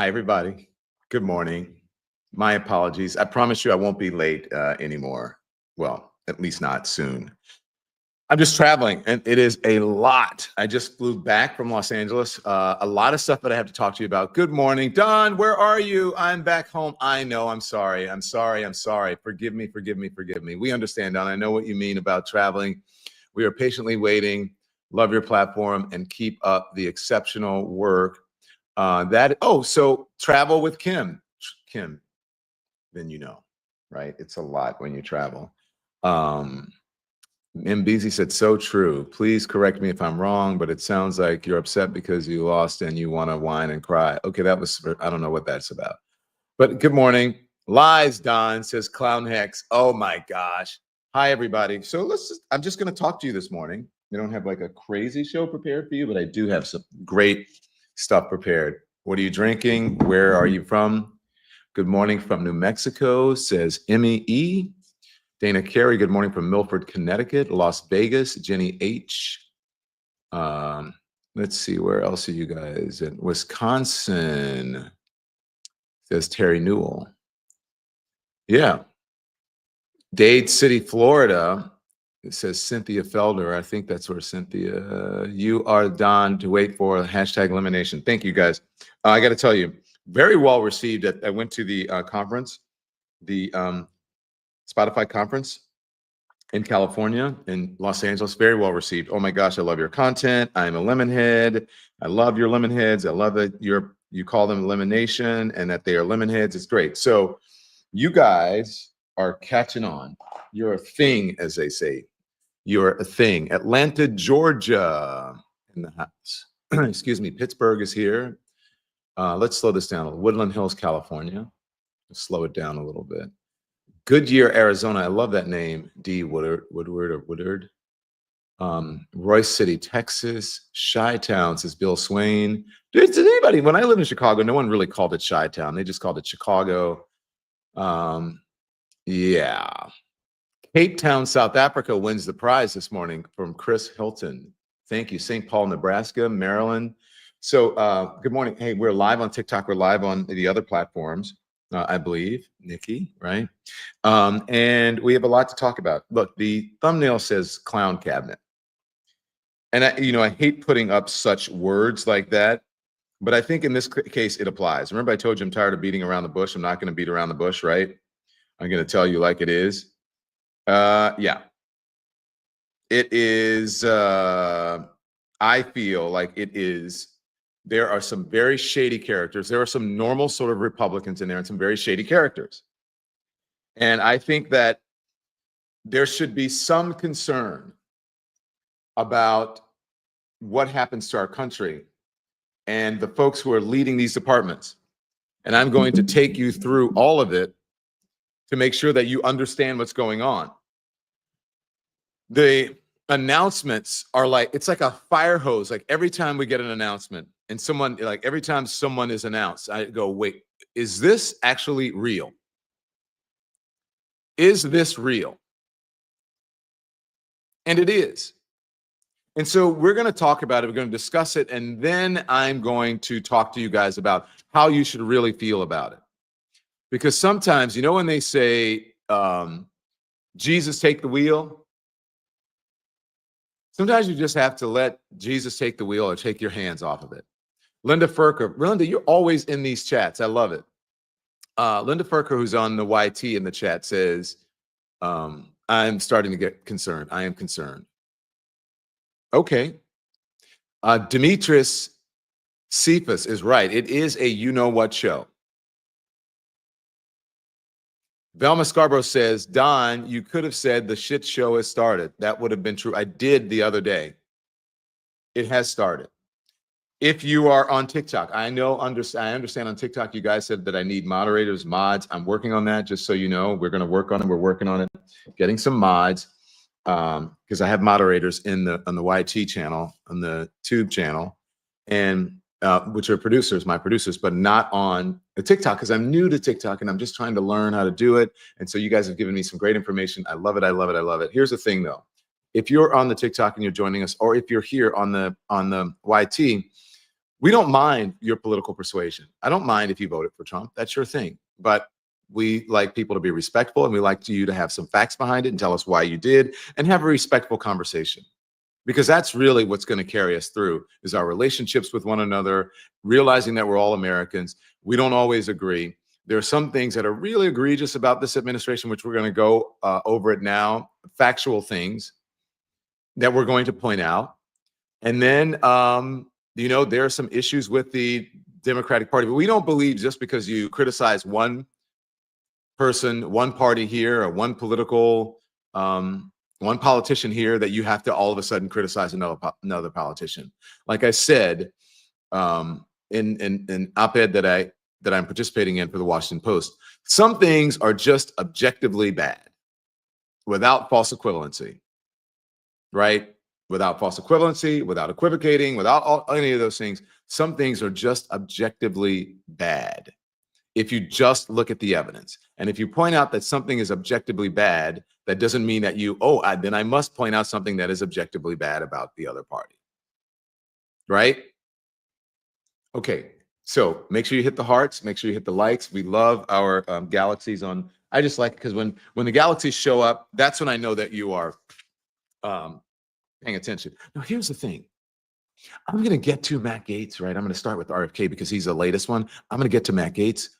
Hi, everybody. Good morning. My apologies. I promise you I won't be late anymore. Well, at least not soon. I'm just traveling, and it is a lot. I just flew back from Los Angeles. A lot of stuff that I have to talk to you about. Good morning. Don, where are you? I'm back home. I know. I'm sorry. I'm sorry. I'm sorry. Forgive me. Forgive me. Forgive me. We understand, Don. I know what you mean about traveling. We are patiently waiting. Love your platform and keep up the exceptional work. So travel with Kim, then you know, right? It's a lot when you travel. MBZ said, so true. Please correct me if I'm wrong, but it sounds like you're upset because you lost and you want to whine and cry. Okay, I don't know what that's about. But good morning. Lies, Don, says Clown Hex. Oh my gosh. Hi, everybody. So I'm just going to talk to you this morning. We don't have like a crazy show prepared for you, but I do have some great stuff prepared. What are you drinking? Where are you from? Good morning from New Mexico, says Emmy E. Dana Carey, good morning from Milford, Connecticut. Las Vegas, Jenny H. Let's see, where else are you guys? In Wisconsin, says Terry Newell. Yeah. Dade City, Florida, it says Cynthia Felder. I think that's where Cynthia, you are Don to wait for hashtag elimination. Thank you, guys. I got to tell you, very well received. I went to the conference, the Spotify conference in California, in Los Angeles. Very well received. Oh my gosh, I love your content. I'm a Lemonhead. I love your Lemonheads. I love that you call them elimination and that they are Lemonheads. It's great. So you guys are catching on. You're a thing, as they say. You're a thing. Atlanta, Georgia in the house. Excuse me. Pittsburgh is here. Let's slow this down a little. Woodland Hills, California. Let's slow it down a little bit. Goodyear, Arizona. I love that name. D. Woodward. Royce City, Texas. Chi-Town, says Bill Swain. Does anybody, when I lived in Chicago, no one really called it Chi-Town. They just called it Chicago. Yeah. Cape Town, South Africa wins the prize this morning from Chris Hilton. Thank you. St. Paul, Nebraska, Maryland. So good morning. Hey, we're live on TikTok. We're live on the other platforms, I believe. Nikki, right? And we have a lot to talk about. Look, the thumbnail says clown cabinet. And I hate putting up such words like that, but I think in this case, it applies. Remember I told you I'm tired of beating around the bush. I'm not going to beat around the bush, right? I'm going to tell you like it is. Yeah. It is, I feel like it is. There are some very shady characters. There are some normal sort of Republicans in there and some very shady characters. And I think that there should be some concern about what happens to our country and the folks who are leading these departments. And I'm going to take you through all of it to make sure that you understand what's going on. The announcements are like, it's like a fire hose. Like every time we get an announcement and every time someone is announced, I go, wait, is this actually real? Is this real? And it is. And so we're going to talk about it. We're going to discuss it. And then I'm going to talk to you guys about how you should really feel about it. Because sometimes, when they say, Jesus take the wheel, sometimes you just have to let Jesus take the wheel or take your hands off of it. Linda Furker. Linda, you're always in these chats. I love it. Linda Furker, who's on the YT in the chat, says, I'm starting to get concerned. I am concerned. Okay. Demetrius Cephas is right. It is a you-know-what show. Velma Scarborough says, Don, you could have said the shit show has started. That would have been true. I did the other day. It has started. If you are on TikTok, I understand on TikTok, you guys said that I need moderators, mods. I'm working on that, just so you know. We're going to work on it. We're working on it, getting some mods, because I have moderators on the YT channel, on the Tube channel, and which are my producers, but not on the TikTok, because I'm new to TikTok and I'm just trying to learn how to do it. And so you guys have given me some great information. I love it. I love it. I love it. Here's the thing, though. If you're on the TikTok and you're joining us, or if you're here on the YT, We don't mind your political persuasion. I don't mind if you voted for Trump. That's your thing. But we like people to be respectful, and we like you to have some facts behind it and tell us why you did and have a respectful conversation. Because that's really what's going to carry us through is our relationships with one another, realizing that we're all Americans. We don't always agree. There are some things that are really egregious about this administration, which we're going to go over it now, factual things that we're going to point out. And then, there are some issues with the Democratic Party, but we don't believe just because you criticize one person, one party here, or one politician here, that you have to all of a sudden criticize another politician. Like I said, in an op-ed that I'm participating in for the Washington Post, some things are just objectively bad, without false equivalency, right? Without false equivalency, without equivocating, without any of those things. Some things are just objectively bad if you just look at the evidence. And if you point out that something is objectively bad, that doesn't mean that then I must point out something that is objectively bad about the other party, right? Okay, so make sure you hit the hearts, make sure you hit the likes. We love our galaxies on. I just like it because when the galaxies show up, that's when I know that you are paying attention. Now, here's the thing. I'm going to get to Matt Gaetz, right? I'm going to start with RFK because he's the latest one. I'm going to get to Matt Gaetz.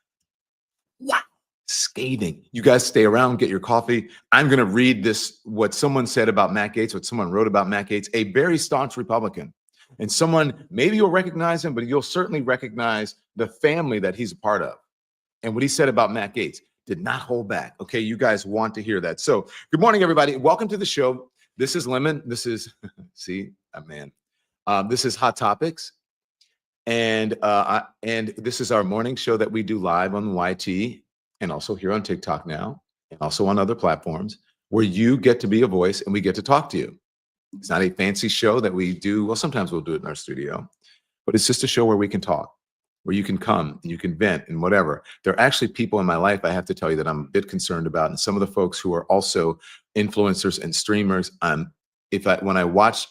Wow. Scathing. You guys stay around, get your coffee. I'm going to read what someone said about Matt Gaetz, what someone wrote about Matt Gaetz, a very staunch Republican. And someone, maybe you'll recognize him, but you'll certainly recognize the family that he's a part of. And what he said about Matt Gaetz did not hold back. Okay, you guys want to hear that. So good morning, everybody. Welcome to the show. This is Lemon. This is, this is Hot Topics. And this is our morning show that we do live on YT and also here on TikTok now and also on other platforms where you get to be a voice and we get to talk to you. It's not a fancy show that we do. Well, sometimes we'll do it in our studio, but it's just a show where we can talk, where you can come and you can vent and whatever. There are actually people in my life, I have to tell you, that I'm a bit concerned about. And some of the folks who are also influencers and streamers, when I watch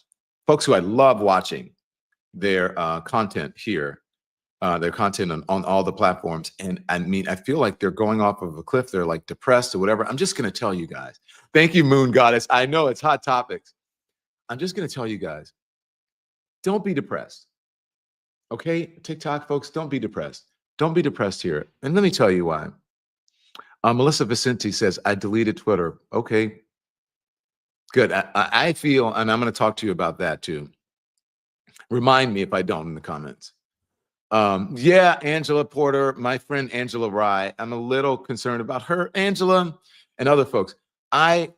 folks who I love watching their content here, their content on all the platforms. And I mean, I feel like they're going off of a cliff. They're like depressed or whatever. I'm just going to tell you guys. Thank you, Moon Goddess. I know it's Hot Topics. I'm just going to tell you guys, don't be depressed. Okay, TikTok folks, don't be depressed. Don't be depressed here. And let me tell you why. Melissa Vicente says, I deleted Twitter. Okay, good. I feel, and I'm going to talk to you about that too. Remind me if I don't in the comments. Yeah, Angela Porter, my friend Angela Rye. I'm a little concerned about her, Angela, and other folks. I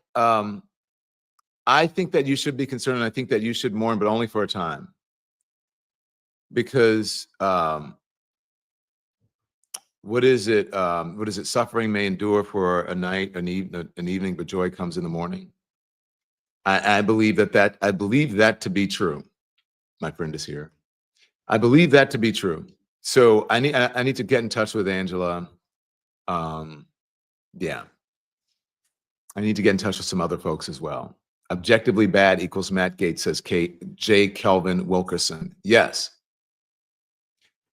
think that you should be concerned, and I think that you should mourn, but only for a time. Because what is it? Suffering may endure for a night, an evening, but joy comes in the morning. I believe that. I believe that to be true. My friend is here. I believe that to be true. So I need to get in touch with Angela. Yeah. I need to get in touch with some other folks as well. Objectively bad equals Matt Gaetz, says J. Kelvin Wilkerson. Yes.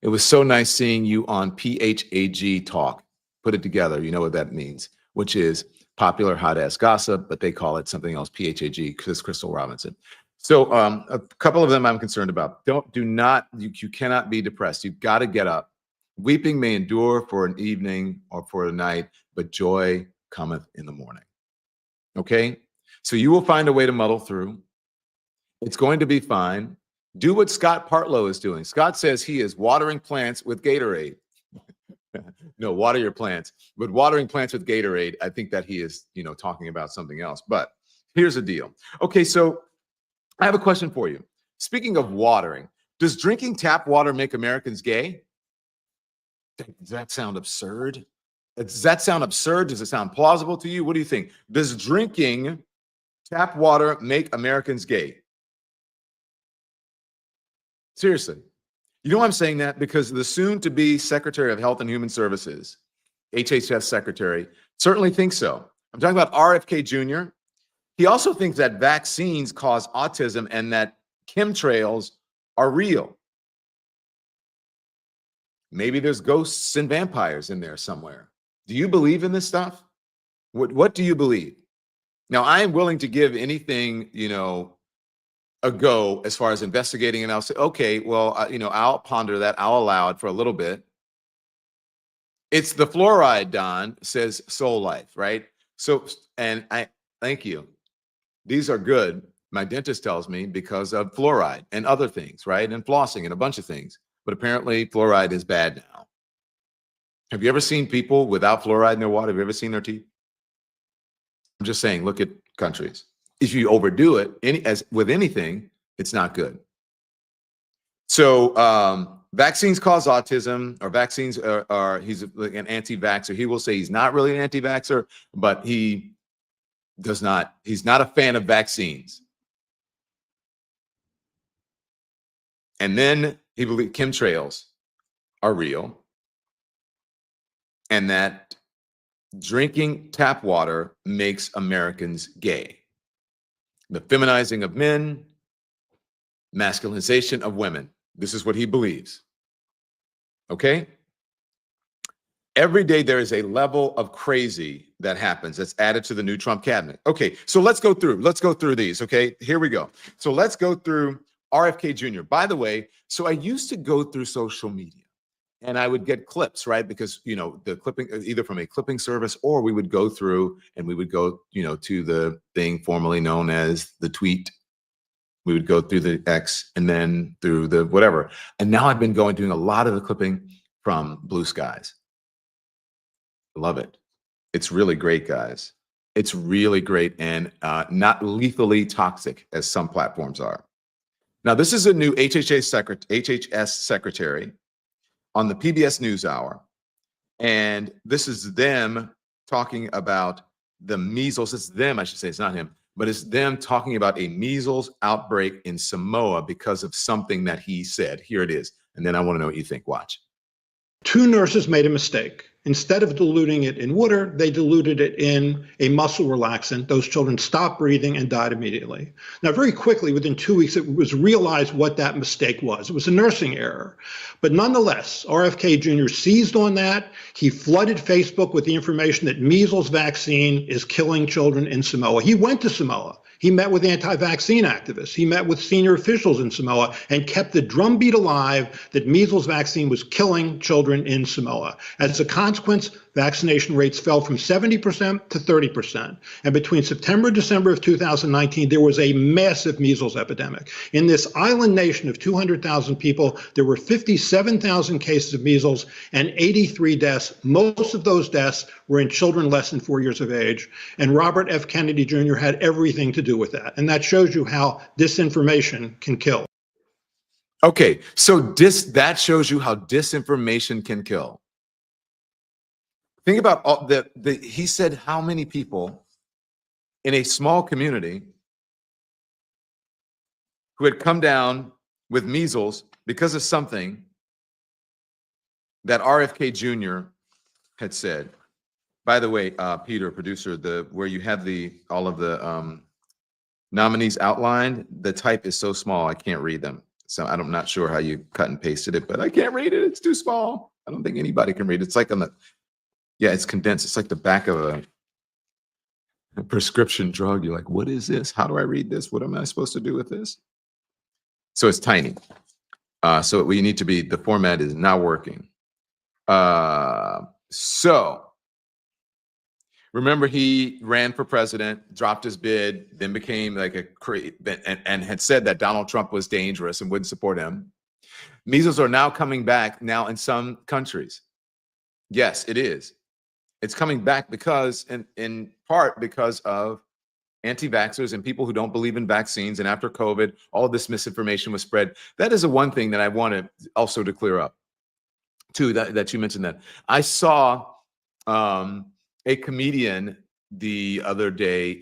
It was so nice seeing you on PHAG Talk. Put it together. You know what that means, which is popular hot ass gossip, but they call it something else, PHAG, because Crystal Robinson. So a couple of them I'm concerned about. You cannot be depressed. You've got to get up. Weeping may endure for an evening or for a night, but joy cometh in the morning. Okay? So you will find a way to muddle through. It's going to be fine. Do what Scott Partlow is doing. Scott says he is watering plants with Gatorade. No, water your plants. But watering plants with Gatorade, I think that he is, talking about something else. But here's the deal. Okay, so I have a question for you. Speaking of watering, does drinking tap water make Americans gay? Does that sound absurd? Does that sound absurd? Does it sound plausible to you? What do you think? Does drinking tap water make Americans gay? Seriously. You know why I'm saying that? Because the soon-to-be Secretary of Health and Human Services, HHS Secretary, certainly thinks so. I'm talking about RFK Jr. He also thinks that vaccines cause autism and that chemtrails are real. Maybe there's ghosts and vampires in there somewhere. Do you believe in this stuff? What do you believe? Now, I am willing to give anything, a go as far as investigating, and I'll say, okay, well, I'll ponder that. I'll allow it for a little bit. It's the fluoride, Don, says Soul Life, right? So, and I thank you. These are good, my dentist tells me, because of fluoride and other things, right? And flossing and a bunch of things. But apparently fluoride is bad now. Have you ever seen people without fluoride in their water? Have you ever seen their teeth? I'm just saying, look at countries. If you overdo it, as with anything, it's not good. So vaccines cause autism, or vaccines are he's an anti-vaxxer. He will say he's not really an anti-vaxxer, but he's not a fan of vaccines. And then he believes chemtrails are real, and that drinking tap water makes Americans gay. The feminizing of men, masculinization of women. This is what he believes. Okay? Every day there is a level of crazy that happens that's added to the new Trump cabinet. Okay, so let's go through these, okay? Here we go. So let's go through RFK Jr. By the way, so I used to go through social media and I would get clips, right? Because, the clipping, either from a clipping service, or we would go through and we would go, to the thing formerly known as the tweet. We would go through the X and then through the whatever. And now I've been doing a lot of the clipping from Blue Skies. Love it. It's really great, guys. It's really great, and not lethally toxic as some platforms are. Now, this is a new HHS secretary on the PBS NewsHour, and this is them talking about the measles. It's them, I should say. It's not him, but it's them talking about a measles outbreak in Samoa because of something that he said. Here it is, and then I want to know what you think. Watch. 2 nurses made a mistake. Instead of diluting it in water, they diluted it in a muscle relaxant. Those children stopped breathing and died immediately. Now, very quickly, within 2 weeks, it was realized what that mistake was. It was a nursing error. But nonetheless, RFK Jr. seized on that. He flooded Facebook with the information that measles vaccine is killing children in Samoa. He went to Samoa. He met with anti-vaccine activists. He met with senior officials in Samoa and kept the drumbeat alive that measles vaccine was killing children in Samoa. As a consequence, vaccination rates fell from 70% to 30%. And between September and December of 2019, there was a massive measles epidemic. In this island nation of 200,000 people, there were 57,000 cases of measles and 83 deaths. Most of those deaths were in children less than 4 years of age. And Robert F. Kennedy Jr. had everything to do with that. And that shows you how disinformation can kill. Okay, so that shows you how disinformation can kill. Think about all he said how many people in a small community who had come down with measles because of something that RFK Jr. had said. By the way, Peter, producer, where you have all of the nominees outlined, the type is so small I can't read them. So I'm not sure how you cut and pasted it, but I can't read it. It's too small. I don't think anybody can read it. It's like it's condensed. It's like the back of a prescription drug. You're like, what is this? How do I read this? What am I supposed to do with this? So it's tiny. So we need to the format is not working. So remember, he ran for president, dropped his bid, then became like and had said that Donald Trump was dangerous and wouldn't support him. Measles are now coming back now in some countries. Yes, it is. It's coming back because, in part because of anti-vaxxers and people who don't believe in vaccines. And after COVID, all of this misinformation was spread. That is the one thing that I wanted also to clear up, too, that you mentioned that. I saw a comedian the other day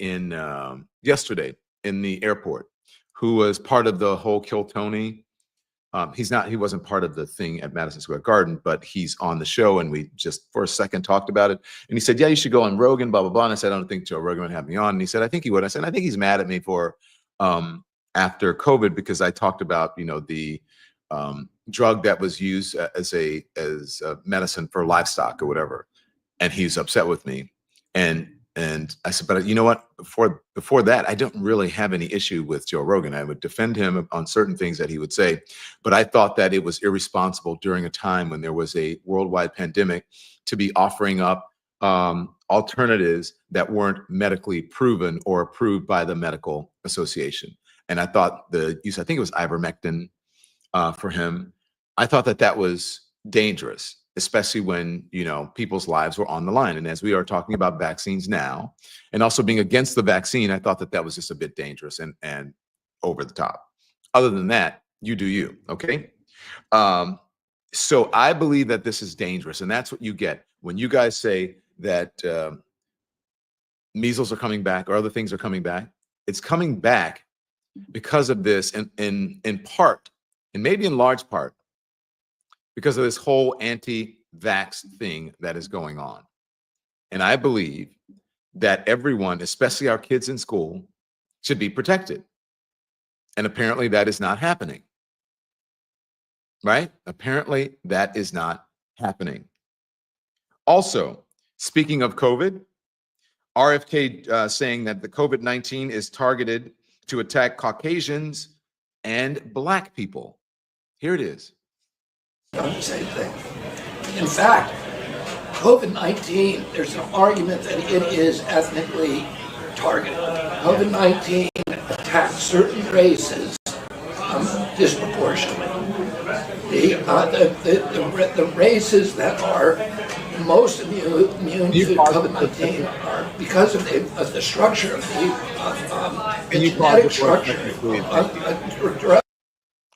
yesterday in the airport who was part of the whole Kill Tony. He wasn't part of the thing at Madison Square Garden, but he's on the show, and we just for a second talked about it. And he said, yeah, you should go on Rogan, blah, blah, blah. And I said, I don't think Joe Rogan would have me on. And he said, I think he would. I said, I think he's mad at me for after COVID, because I talked about, the drug that was used as a medicine for livestock or whatever. And he's upset with me. And I said, but you know what? Before that, I don't really have any issue with Joe Rogan. I would defend him on certain things that he would say, but I thought that it was irresponsible during a time when there was a worldwide pandemic to be offering up alternatives that weren't medically proven or approved by the medical association. And I thought the use, I think it was ivermectin for him. I thought that that was dangerous, especially when, you know, people's lives were on the line. And as we are talking about vaccines now, and also being against the vaccine, I thought that that was just a bit dangerous and over the top. Other than that, you do you, okay? So I believe that this is dangerous, and that's what you get when you guys say that measles are coming back or other things are coming back. It's coming back because of this, in part, and maybe in large part, because of this whole anti-vax thing that is going on. And I believe that everyone, especially our kids in school, should be protected. And apparently that is not happening. Right? Apparently that is not happening. Also, speaking of COVID, RFK saying that the COVID-19 is targeted to attack Caucasians and Black people. Here it is. The same thing. In fact, COVID-19, there's an argument that it is ethnically targeted. COVID-19 attacks certain races disproportionately. The races that are most immune to COVID-19 are because of the structure of the genetic structure.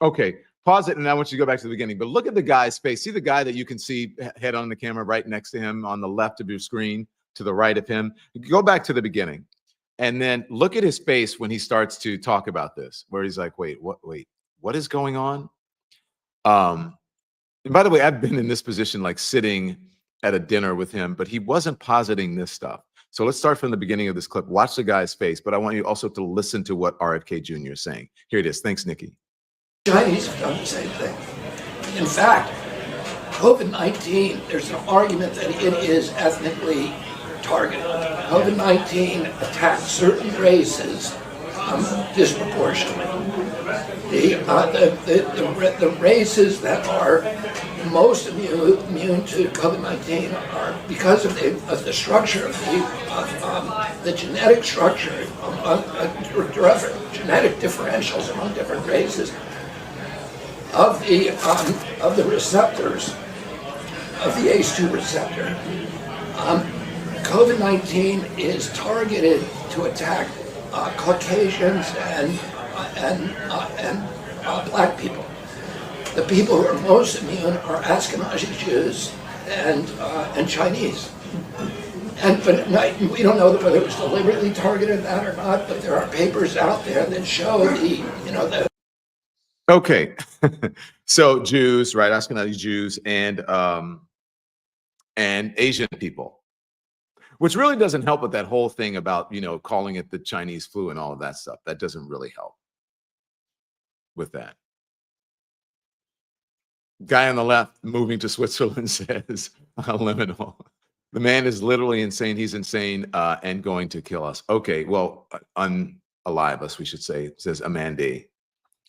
Okay. Pause it, and I want you to go back to the beginning. But look at the guy's face. See the guy that you can see head on the camera right next to him on the left of your screen, to the right of him. Go back to the beginning, and then look at his face when he starts to talk about this, where he's like, wait, what is going on? And by the way, I've been in this position, like sitting at a dinner with him, but he wasn't positing this stuff. So let's start from the beginning of this clip. Watch the guy's face, but I want you also to listen to what RFK Jr. is saying. Here it is. Thanks, Nikki. Chinese have done the same thing. In fact, COVID-19, there's an argument that it is ethnically targeted. COVID-19 attacks certain races disproportionately. The races that are most immune to COVID-19 are because of the structure of the genetic structure, genetic differentials among different races of the receptors of the ACE2 receptor. COVID-19 is targeted to attack Caucasians and Black people. The people who are most immune are Ashkenazi Jews and Chinese. But we don't know whether it was deliberately targeted that or not. But there are papers out there that show the. Okay, so Jews, right? Ashkenazi Jews and Asian people, which really doesn't help with that whole thing about, you know, calling it the Chinese flu and all of that stuff. That doesn't really help with that. Guy on the left moving to Switzerland says, liminal. The man is literally insane. He's insane and going to kill us. Okay, well, unalive us, we should say, says Amanda.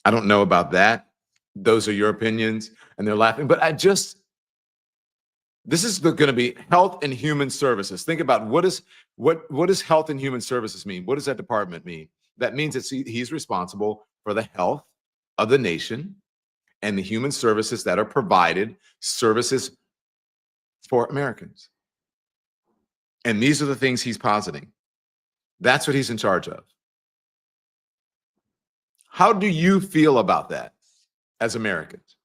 I don't know about that. Those are your opinions, and they're laughing. But this is going to be Health and Human Services. Think about what does Health and Human Services mean? What does that department mean? That means that he's responsible for the health of the nation and the human services that are provided, services for Americans. And these are the things he's positing. That's what he's in charge of. How do you feel about that as Americans?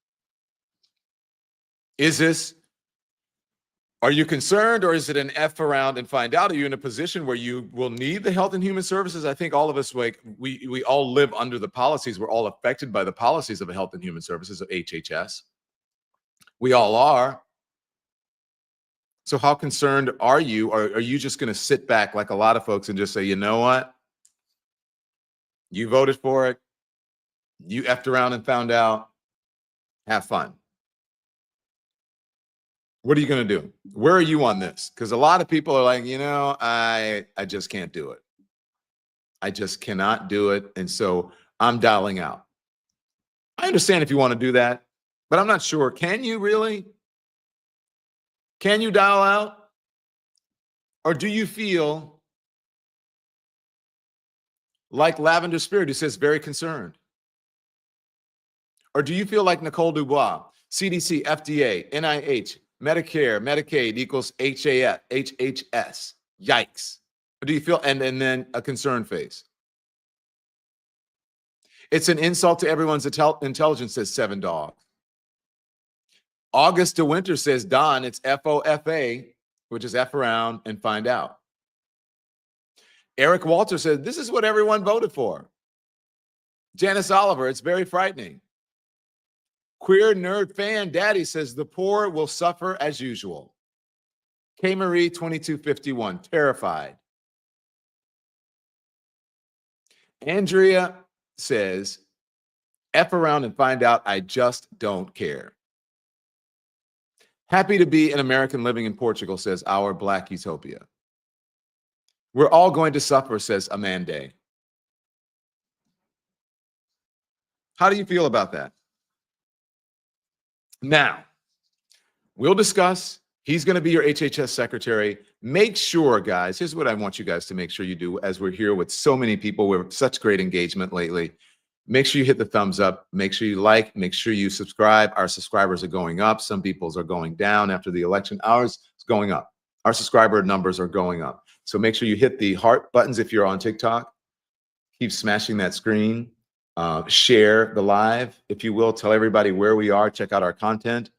Are you concerned, or is it an F around and find out? Are you in a position where you will need the Health and Human Services? I think all of us, like we all live under the policies. We're all affected by the policies of the Health and Human Services of HHS. We all are. So how concerned are you? Or are you just going to sit back like a lot of folks and just say, you know what? You voted for it. You effed around and found out. Have fun. What are you going to do? Where are you on this? Because a lot of people are like, you know, I just can't do it. I just cannot do it. And so I'm dialing out. I understand if you want to do that, but I'm not sure. Can you really? Can you dial out? Or do you feel like Lavender Spirit, who says very concerned? Or do you feel like Nicole Dubois, CDC, FDA, NIH, Medicare, Medicaid equals HHS? Yikes. Or do you feel, and then a concerned face? It's an insult to everyone's intelligence, says Seven Dogs. August de Winter says, Don, it's FOFA, which is F around and find out. Eric Walter says, this is what everyone voted for. Janice Oliver, it's very frightening. Queer Nerd Fan Daddy says, the poor will suffer as usual. K. Marie 2251, terrified. Andrea says, F around and find out, I just don't care. Happy to be an American living in Portugal, says Our Black Utopia. We're all going to suffer, says Amanda. How do you feel about that? Now, we'll discuss. He's going to be your HHS secretary. Make sure, guys, here's what I want you guys to make sure you do as we're here with so many people. We're such great engagement lately. Make sure you hit the thumbs up. Make sure you like. Make sure you subscribe. Our subscribers are going up. Some people's are going down after the election. Ours is going up. Our subscriber numbers are going up. So make sure you hit the heart buttons if you're on TikTok. Keep smashing that screen. Share the live, if you will. Tell everybody where we are. Check out our content.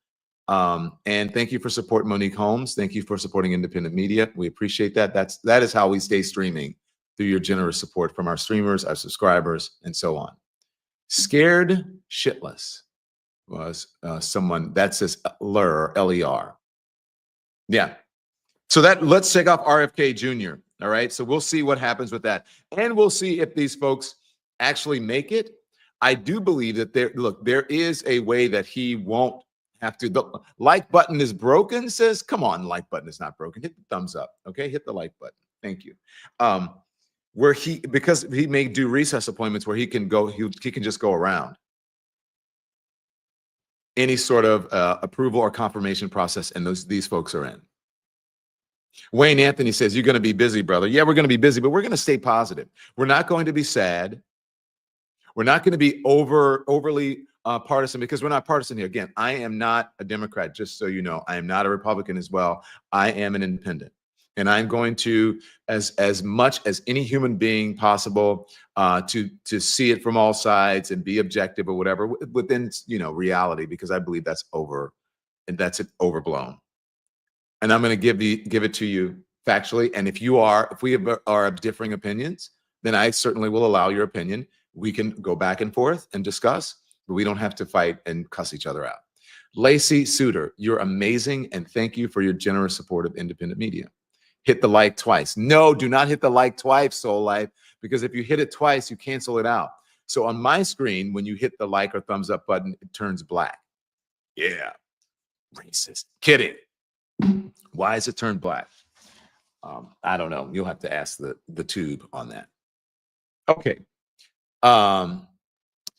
And thank you for supporting Monique Holmes. Thank you for supporting independent media. We appreciate that. That is how we stay streaming, through your generous support from our streamers, our subscribers, and so on. Scared shitless was someone that says L-E-R. Yeah. So let's take off RFK Jr. All right. So we'll see what happens with that. And we'll see if these folks actually make it. I do believe that there is a way that he won't have to. The like button is broken, says, come on, like button is not broken. Hit the thumbs up. Okay. Hit the like button. Thank you. Because he may do recess appointments where he can just go around any sort of approval or confirmation process, and these folks are in. Wayne Anthony says, you're going to be busy, brother. Yeah, we're going to be busy, but we're going to stay positive. We're not going to be sad. We're not going to be overly partisan, because we're not partisan here. Again, I am not a Democrat, just so you know. I am not a Republican as well. I am an independent. And I'm going to, as much as any human being possible, to see it from all sides and be objective or whatever within, reality, because I believe that's overblown. And I'm going to give it to you factually. And if we are of differing opinions, then I certainly will allow your opinion. We can go back and forth and discuss, but we don't have to fight and cuss each other out. Lacey Suter, you're amazing, and thank you for your generous support of independent media. Hit the like twice. No, do not hit the like twice, Soul Life, because if you hit it twice, you cancel it out. So on my screen, when you hit the like or thumbs up button, it turns black. Yeah, racist. Kidding. Why is it turned black? I don't know. You'll have to ask the tube on that. Okay.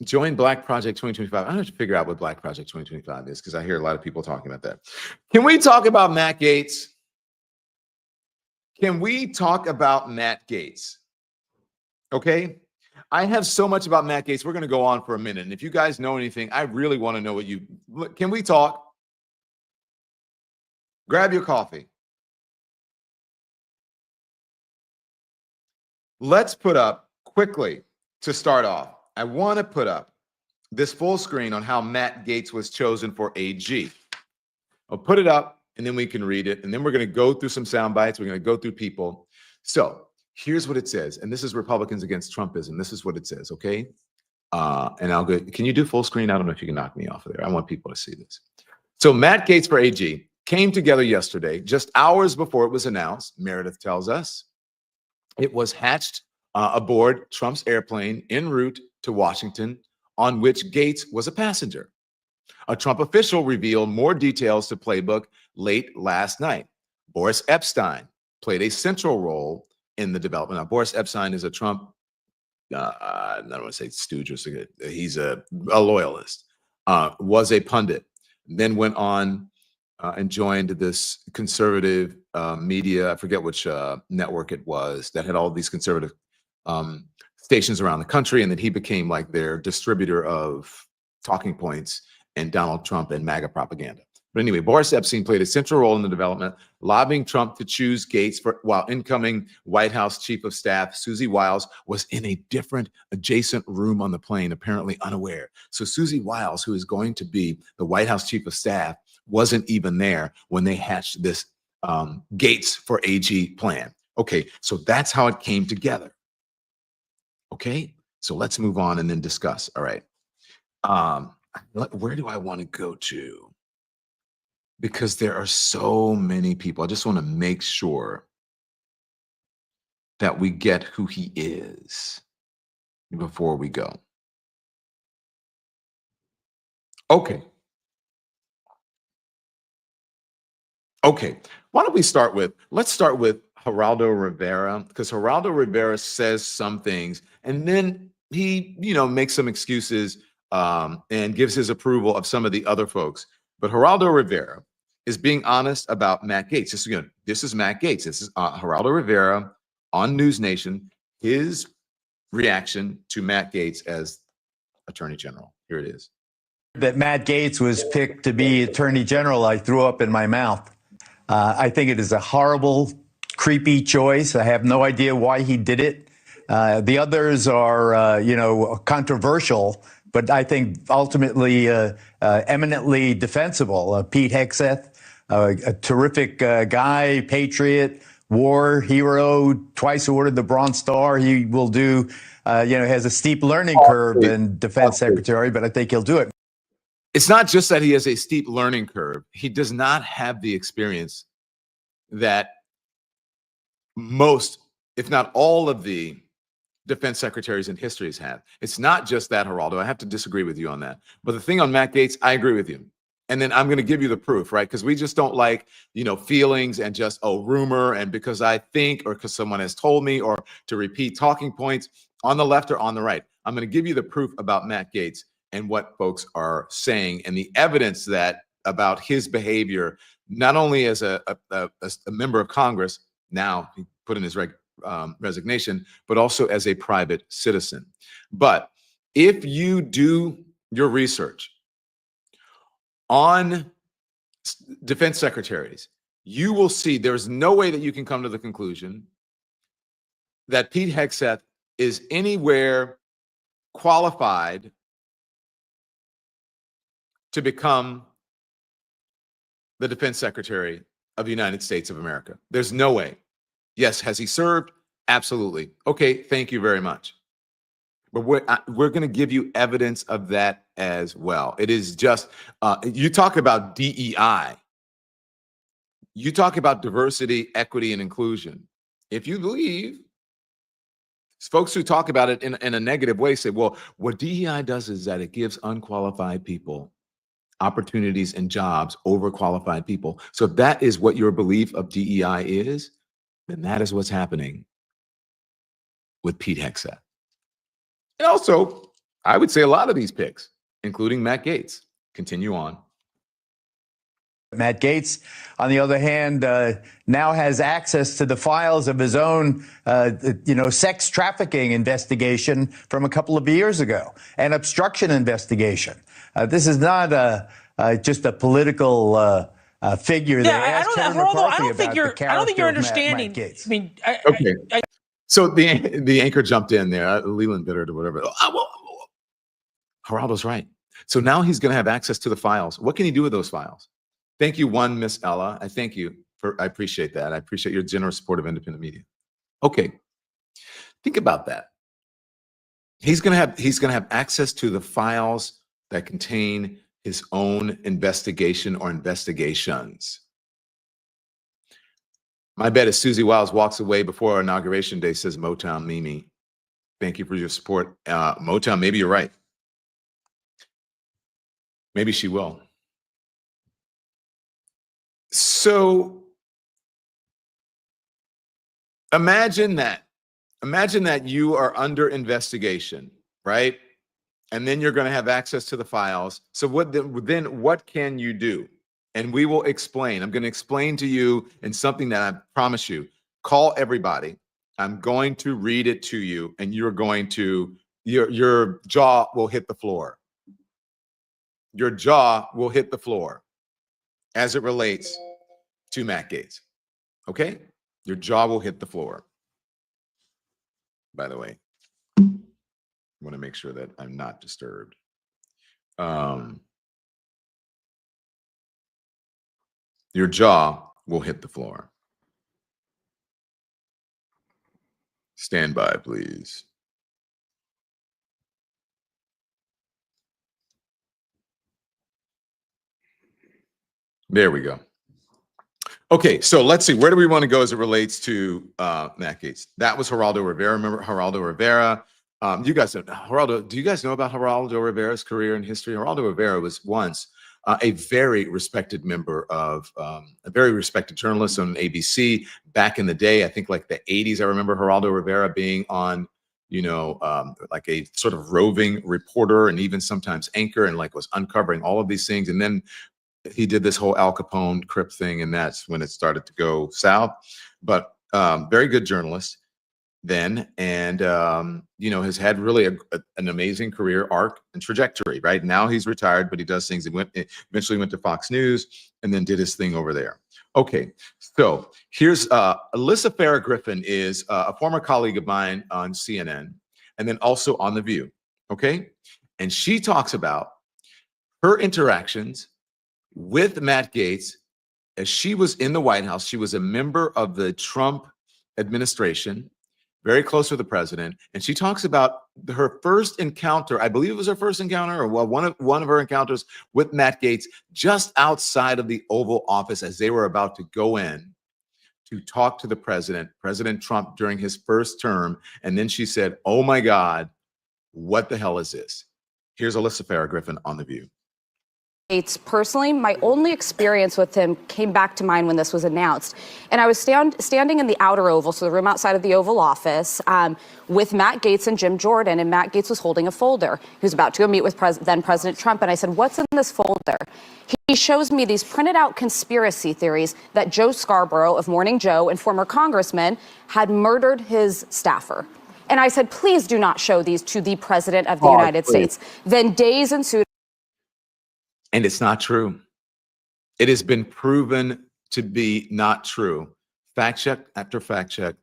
Join Black Project 2025. I have to figure out what Black Project 2025 is, because I hear a lot of people talking about that. Can we talk about Matt Gaetz? Can we talk about Matt Gaetz? Okay. I have so much about Matt Gaetz. We're going to go on for a minute. And if you guys know anything, I really want to know can we talk? Grab your coffee. Let's put up quickly, to start off, I want to put up this full screen on how Matt Gaetz was chosen for AG. I'll put it up, and then we can read it. And then we're going to go through some sound bites. We're going to go through people. So here's what it says. And this is Republicans Against Trumpism. This is what it says, okay? And I'll go, can you do full screen? I don't know if you can knock me off of there. I want people to see this. So Matt Gaetz for AG came together yesterday, just hours before it was announced. Meredith tells us it was hatched aboard Trump's airplane en route to Washington, on which Gaetz was a passenger. A Trump official revealed more details to Playbook late last night. Boris Epstein played a central role in the development. Now, Boris Epstein is a Trump, I don't want to say stooge, he's a loyalist, was a pundit, then went on and joined this conservative media, I forget which network it was, that had all these conservative stations around the country, and then he became like their distributor of talking points and Donald Trump and MAGA propaganda. But anyway, Boris Epstein played a central role in the development, lobbying Trump to choose Gaetz while incoming White House Chief of Staff Susie Wiles was in a different adjacent room on the plane, apparently unaware. So Susie Wiles, who is going to be the White House Chief of Staff, wasn't even there when they hatched this Gaetz for AG plan. Okay, so that's how it came together. Okay, so let's move on and then discuss. All right. Where do I want to go to? Because there are so many people. I just want to make sure that we get who he is before we go. Okay. Okay. Why don't we start with, let's start with Geraldo Rivera, because Geraldo Rivera says some things and then he, makes some excuses and gives his approval of some of the other folks. But Geraldo Rivera is being honest about Matt Gaetz. This is Matt Gaetz. This is Geraldo Rivera on News Nation, his reaction to Matt Gaetz as Attorney General. Here it is. That Matt Gaetz was picked to be Attorney General, I threw up in my mouth. I think it is a horrible, creepy choice. I have no idea why he did it. The others are, controversial, but I think ultimately eminently defensible. Pete Hegseth, a terrific guy, patriot, war hero, twice awarded the Bronze Star. He will do, has a steep learning curve in defense secretary, but I think he'll do it. It's not just that he has a steep learning curve. He does not have the experience that most, if not all of the defense secretaries in history has had. It's not just that, Geraldo. I have to disagree with you on that. But the thing on Matt Gaetz, I agree with you. And then I'm going to give you the proof, right? Because we just don't like, feelings and just, rumor, and because I think, or because someone has told me, or to repeat talking points on the left or on the right. I'm going to give you the proof about Matt Gaetz and what folks are saying and the evidence that about his behavior, not only as a member of Congress, now he put in his resignation, but also as a private citizen. But if you do your research on defense secretaries, you will see there's no way that you can come to the conclusion that Pete Hegseth is anywhere qualified to become the defense secretary of the United States of America. There's no way. Yes, has he served? Absolutely. Okay, thank you very much. But we're going to give you evidence of that as well. It is just, you talk about DEI. You talk about diversity, equity, and inclusion. If you believe, folks who talk about it in a negative way say, well, what DEI does is that it gives unqualified people opportunities and jobs over qualified people. So if that is what your belief of DEI is, then that is what's happening with Pete Hegseth. And also, I would say a lot of these picks, including Matt Gaetz. Continue on. Matt Gaetz, on the other hand, now has access to the files of his own, sex trafficking investigation from a couple of years ago, and obstruction investigation. This is not just a political figure. Yeah, I don't think you're understanding. Matt I mean, Okay. So the anchor jumped in there, Leland Bittert or whatever. Geraldo's right. So now he's going to have access to the files. What can he do with those files? Thank you, Miss Ella. I thank you I appreciate that. I appreciate your generous support of independent media. Okay, think about that. He's going to have access to the files that contain his own investigation or investigations. My bet is Susie Wiles walks away before our inauguration day, says Motown Mimi. Thank you for your support. Motown, maybe you're right. Maybe she will. So imagine that you are under investigation, right? And then you're going to have access to the files. So then what can you do? And we will explain. I'm going to explain to you in something that I promise you. Call everybody. I'm going to read it to you, and you're going to, your jaw will hit the floor. Your jaw will hit the floor as it relates to Matt Gaetz. Okay? Your jaw will hit the floor. By the way, I want to make sure that I'm not disturbed. Your jaw will hit the floor. Stand by, please. There we go. Okay, so let's see. Where do we want to go as it relates to Matt Gaetz? That was Geraldo Rivera. Remember Geraldo Rivera? You guys know Geraldo. Do you guys know about Geraldo Rivera's career and history? Geraldo Rivera was once a very respected member of a very respected journalist on ABC back in the day. I think like the 80s. I remember Geraldo Rivera being on, like a sort of roving reporter and even sometimes anchor, and like was uncovering all of these things. And then he did this whole Al Capone Crip thing, and that's when it started to go south. But very good journalist then, and has had really an amazing career arc and trajectory. Right now he's retired, but he does things. He eventually went to Fox News and then did his thing over there. Okay, so here's Alyssa Farah Griffin is a former colleague of mine on CNN, and then also on The View. Okay, and she talks about her interactions with Matt Gaetz as she was in the White House. She was a member of the Trump administration, very close with the president, and she talks about her first encounter. I believe it was her first encounter, or one of her encounters with Matt Gaetz just outside of the Oval Office as they were about to go in to talk to the president, President Trump, during his first term. And then she said, "Oh my God, what the hell is this?" Here's Alyssa Farah Griffin on The View. Gaetz personally, my only experience with him came back to mind when this was announced. And I was standing in the outer oval, so the room outside of the Oval Office, with Matt Gaetz and Jim Jordan, and Matt Gaetz was holding a folder. He was about to go meet with then President Trump, and I said, "What's in this folder?" He shows me these printed out conspiracy theories that Joe Scarborough of Morning Joe and former congressman had murdered his staffer. And I said, "Please do not show these to the President of the United States." Then days ensued. And it's not true. It has been proven to be not true. Fact check after fact check.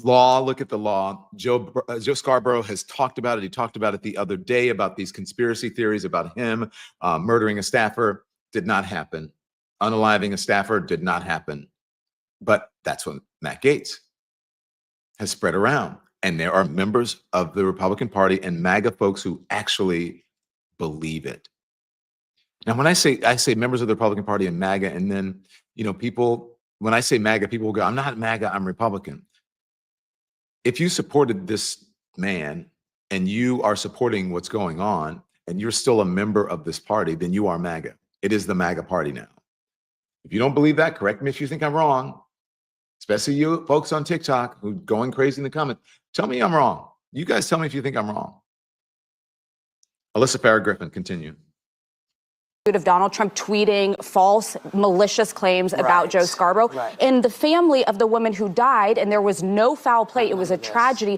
Law, look at the law. Joe Scarborough has talked about it. He talked about it the other day about these conspiracy theories about him murdering a staffer. Did not happen. Unaliving a staffer did not happen. But that's what Matt Gaetz has spread around. And there are members of the Republican Party and MAGA folks who actually believe it. Now, when I say members of the Republican Party and MAGA, and then, people, when I say MAGA, people will go, "I'm not MAGA, I'm Republican." If you supported this man and you are supporting what's going on and you're still a member of this party, then you are MAGA. It is the MAGA party now. If you don't believe that, correct me if you think I'm wrong, especially you folks on TikTok who are going crazy in the comments. Tell me I'm wrong. You guys tell me if you think I'm wrong. Alyssa Farah Griffin, continue. Of Donald Trump tweeting false, malicious claims about Joe Scarborough. And the family of the woman who died, and there was no foul play, it was a tragedy,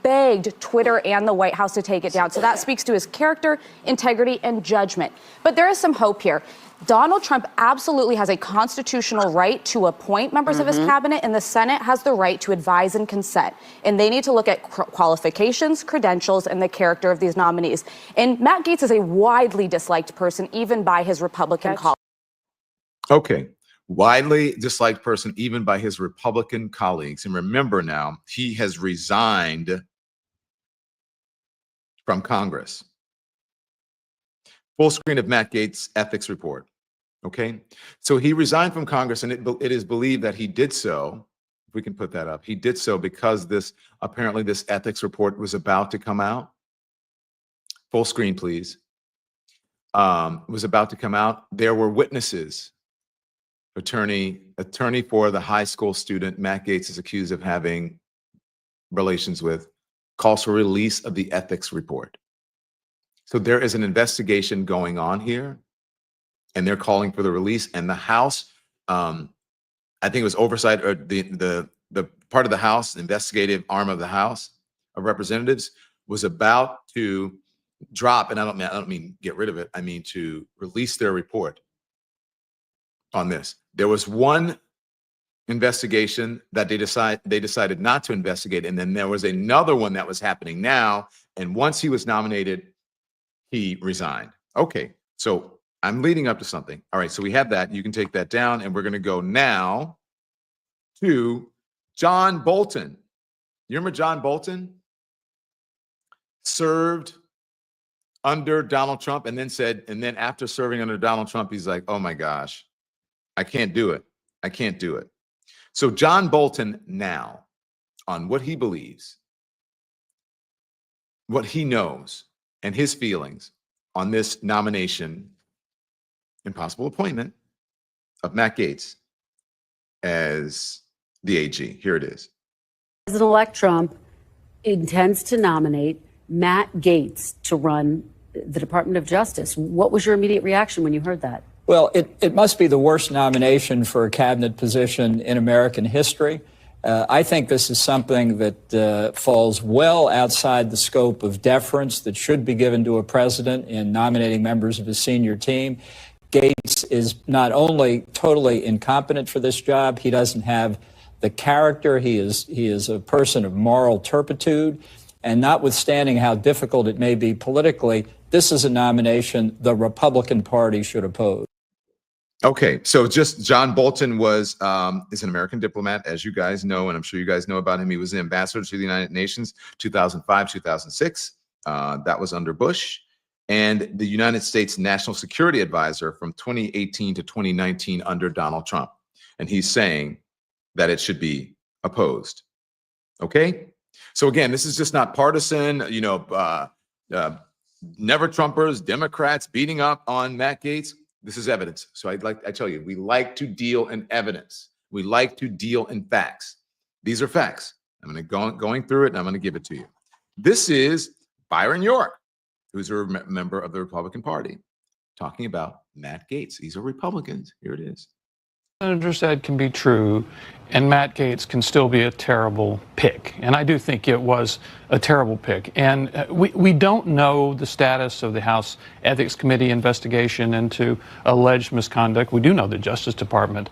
begged Twitter and the White House to take it down. So that speaks to his character, integrity, and judgment. But there is some hope here. Donald Trump absolutely has a constitutional right to appoint members of his cabinet, and the Senate has the right to advise and consent. And they need to look at qualifications, credentials, and the character of these nominees. And Matt Gaetz is a widely disliked person, even by his Republican colleagues. Okay. Widely disliked person, even by his Republican colleagues. And remember now, he has resigned from Congress. Full screen of Matt Gaetz' ethics report. Okay, so he resigned from Congress, and it is believed that he did so. If we can put that up, he did so because apparently this ethics report was about to come out. Full screen, please. was about to come out, there were witnesses. Attorney for the high school student Matt Gaetz is accused of having relations with, calls for release of the ethics report. So there is an investigation going on here, and they're calling for the release. And the House, I think it was oversight, or the part of the House, the investigative arm of the House of Representatives, was about to drop, and I don't mean get rid of it, I mean to release their report on this. There was one investigation that they decided not to investigate, and then there was another one that was happening now, and once he was nominated, he resigned. Okay, so I'm leading up to something. All right, so we have that. You can take that down, and we're going to go now to John Bolton. You remember John Bolton? Served under Donald Trump, and then after serving under Donald Trump, he's like, oh my gosh, I can't do it. I can't do it. So John Bolton now, on what he believes, what he knows, and his feelings on this nomination and possible appointment of Matt Gaetz as the AG. Here it is. President-elect Trump intends to nominate Matt Gaetz to run the Department of Justice. What was your immediate reaction when you heard that? Well, it must be the worst nomination for a cabinet position in American history. I think this is something that falls well outside the scope of deference that should be given to a president in nominating members of his senior team. Gaetz is not only totally incompetent for this job, he doesn't have the character. He is a person of moral turpitude. And notwithstanding how difficult it may be politically, this is a nomination the Republican Party should oppose. Okay, so just John Bolton is an American diplomat, as you guys know, and I'm sure you guys know about him. He was the ambassador to the United Nations 2005, 2006. That was under Bush. And the United States National Security Advisor from 2018 to 2019 under Donald Trump. And he's saying that it should be opposed. Okay? So again, this is just not partisan, never Trumpers, Democrats beating up on Matt Gaetz. This is evidence. So I tell you, we like to deal in evidence. We like to deal in facts. These are facts. I'm going to going through it, and I'm going to give it to you. This is Byron York, who's a member of the Republican Party, talking about Matt Gaetz. These are Republicans. Here it is. Senator said can be true, and Matt Gaetz can still be a terrible pick. And I do think it was a terrible pick. And we don't know the status of the House Ethics Committee investigation into alleged misconduct. We do know the Justice Department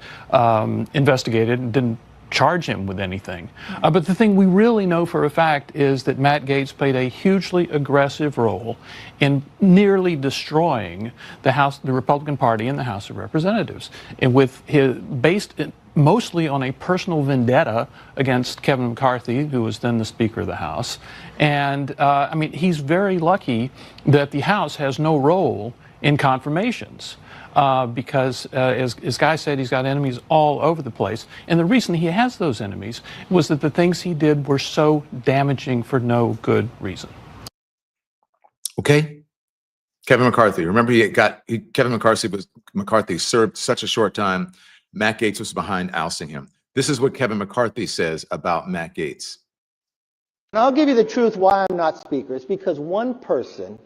investigated and didn't charge him with anything. But the thing we really know for a fact is that Matt Gaetz played a hugely aggressive role in nearly destroying the Republican Party in the House of Representatives, and based mostly on a personal vendetta against Kevin McCarthy, who was then the Speaker of the House. And he's very lucky that the House has no role in confirmations. Because, as Guy said, he's got enemies all over the place. And the reason he has those enemies was that the things he did were so damaging for no good reason. Okay. Kevin McCarthy. Remember, Kevin McCarthy served such a short time. Matt Gaetz was behind ousting him. This is what Kevin McCarthy says about Matt Gaetz. And I'll give you the truth why I'm not Speaker. It's because one person,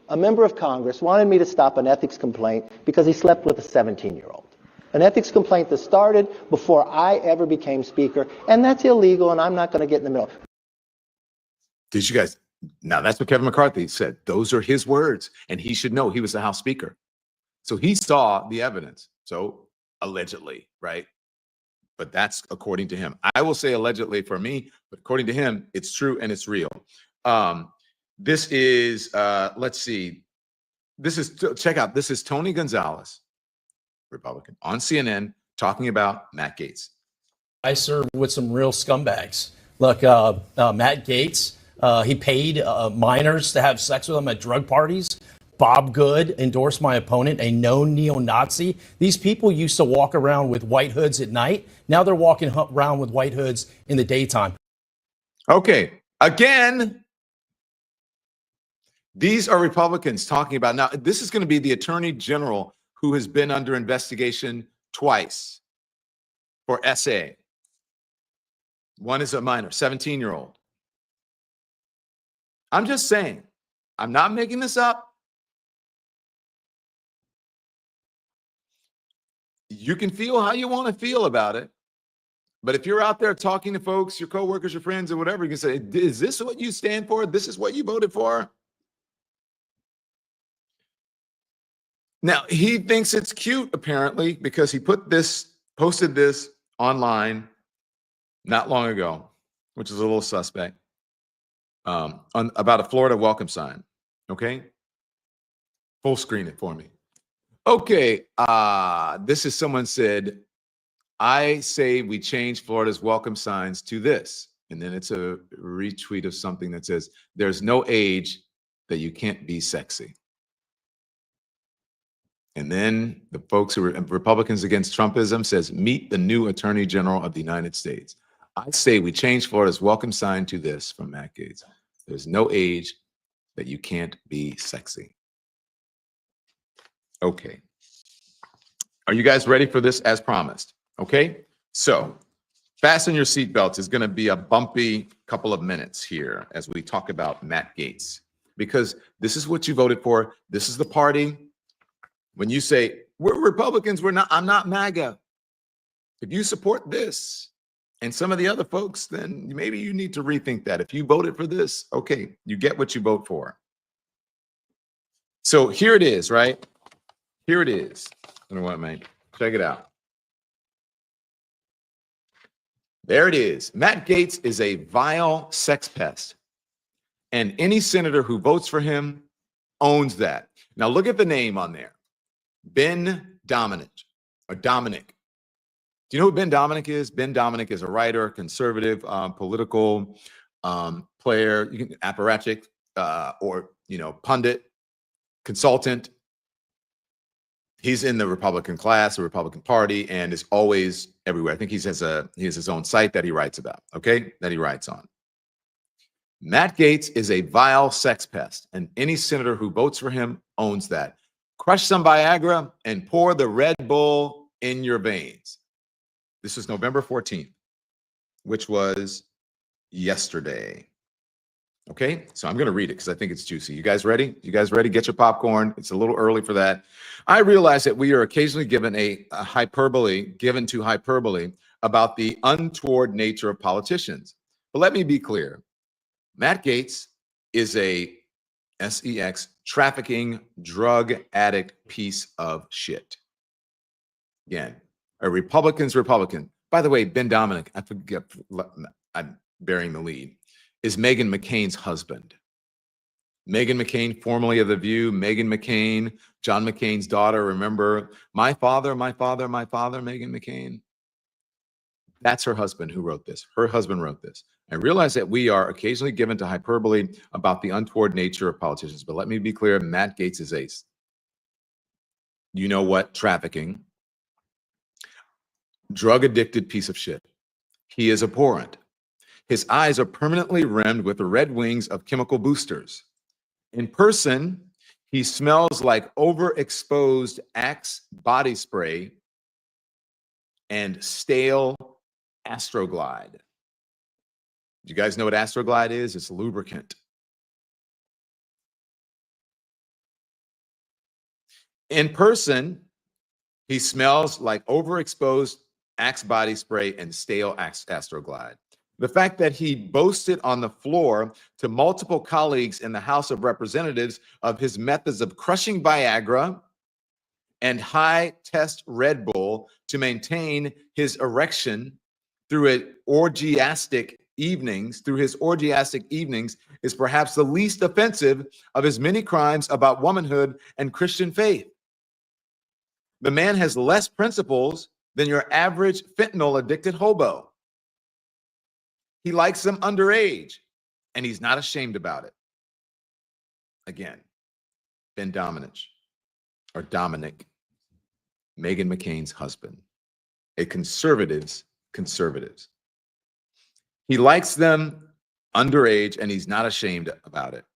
a member of Congress, wanted me to stop an ethics complaint because he slept with a 17-year-old. An ethics complaint that started before I ever became Speaker, and that's illegal, and I'm not going to get in the middle. Did you guys? Now, that's what Kevin McCarthy said. Those are his words, and he should know he was the House Speaker. So he saw the evidence. So allegedly, right? But that's according to him. I will say allegedly for me, but according to him, it's true and it's real. This is, let's see. Check out, this is Tony Gonzalez, Republican, on CNN talking about Matt Gaetz. I served with some real scumbags. Look, Matt Gaetz, he paid minors to have sex with him at drug parties. Bob Good endorsed my opponent, a known neo-Nazi. These people used to walk around with white hoods at night. Now they're walking around with white hoods in the daytime. Okay, again, These are Republicans talking about, now this is going to be the Attorney General who has been under investigation twice for SA. One is a minor, 17-year-old. I'm just saying, I'm not making this up. You can feel how you want to feel about it. But if you're out there talking to folks, your coworkers, your friends, or whatever, you can say, is this what you stand for? This is what you voted for? Now, he thinks it's cute, apparently, because he posted this online not long ago, which is a little suspect, about a Florida welcome sign. Okay? Full screen it for me. Okay, this is someone said, I say we change Florida's welcome signs to this. And then it's a retweet of something that says, there's no age that you can't be sexy. And then the folks who are Republicans against Trumpism says, meet the new Attorney General of the United States. I say we change Florida's welcome sign to this from Matt Gaetz. There's no age that you can't be sexy. Okay. Are you guys ready for this as promised? Okay, so fasten your seatbelts. It's going to be a bumpy couple of minutes here as we talk about Matt Gaetz, because this is what you voted for. This is the party. When you say, we're Republicans, I'm not MAGA. If you support this and some of the other folks, then maybe you need to rethink that. If you voted for this, okay, you get what you vote for. So here it is, right? Here it is. I don't know what, man. Check it out. There it is. Matt Gaetz is a vile sex pest, and any senator who votes for him owns that. Now look at the name on there, Ben Dominic, or Dominic. Do you know who Ben Dominic is? Ben Dominic is a writer, conservative, political player, apparatchik, or pundit, consultant. He's in the Republican class, the Republican Party, and is always everywhere. I think he has his own site that he writes about, okay, that he writes on. Matt Gaetz is a vile sex pest, and any senator who votes for him owns that. Crush some Viagra and pour the Red Bull in your veins. This was November 14th, which was yesterday. Okay, so I'm going to read it because I think it's juicy. You guys ready? You guys ready? Get your popcorn. It's a little early for that. I realize that we are occasionally given given to hyperbole about the untoward nature of politicians. But let me be clear. Matt Gaetz is a sex trafficking drug addict piece of shit. Again, a Republican's Republican. By the way, Ben Dominic, I forget, I'm burying the lead, is Meghan McCain's husband. Meghan McCain, formerly of The View, Meghan McCain, John McCain's daughter. Remember, my father, Meghan McCain. That's her husband who wrote this. Her husband wrote this. I realize that we are occasionally given to hyperbole about the untoward nature of politicians, but let me be clear, Matt Gaetz is ace. You know what? Trafficking. Drug-addicted piece of shit. He is abhorrent. His eyes are permanently rimmed with the red wings of chemical boosters. In person, he smells like overexposed Axe body spray and stale Astroglide. Do you guys know what Astroglide is? It's lubricant. In person, he smells like overexposed Axe body spray and stale Astroglide. The fact that he boasted on the floor to multiple colleagues in the House of Representatives of his methods of crushing Viagra and high-test Red Bull to maintain his erection through his orgiastic evenings is perhaps the least offensive of his many crimes about womanhood and Christian faith. The man has less principles than your average fentanyl-addicted hobo. He likes them underage, and he's not ashamed about it. Again, Ben Dominic, or Dominic, Meghan McCain's husband, a conservatives. He likes them underage, and he's not ashamed about it.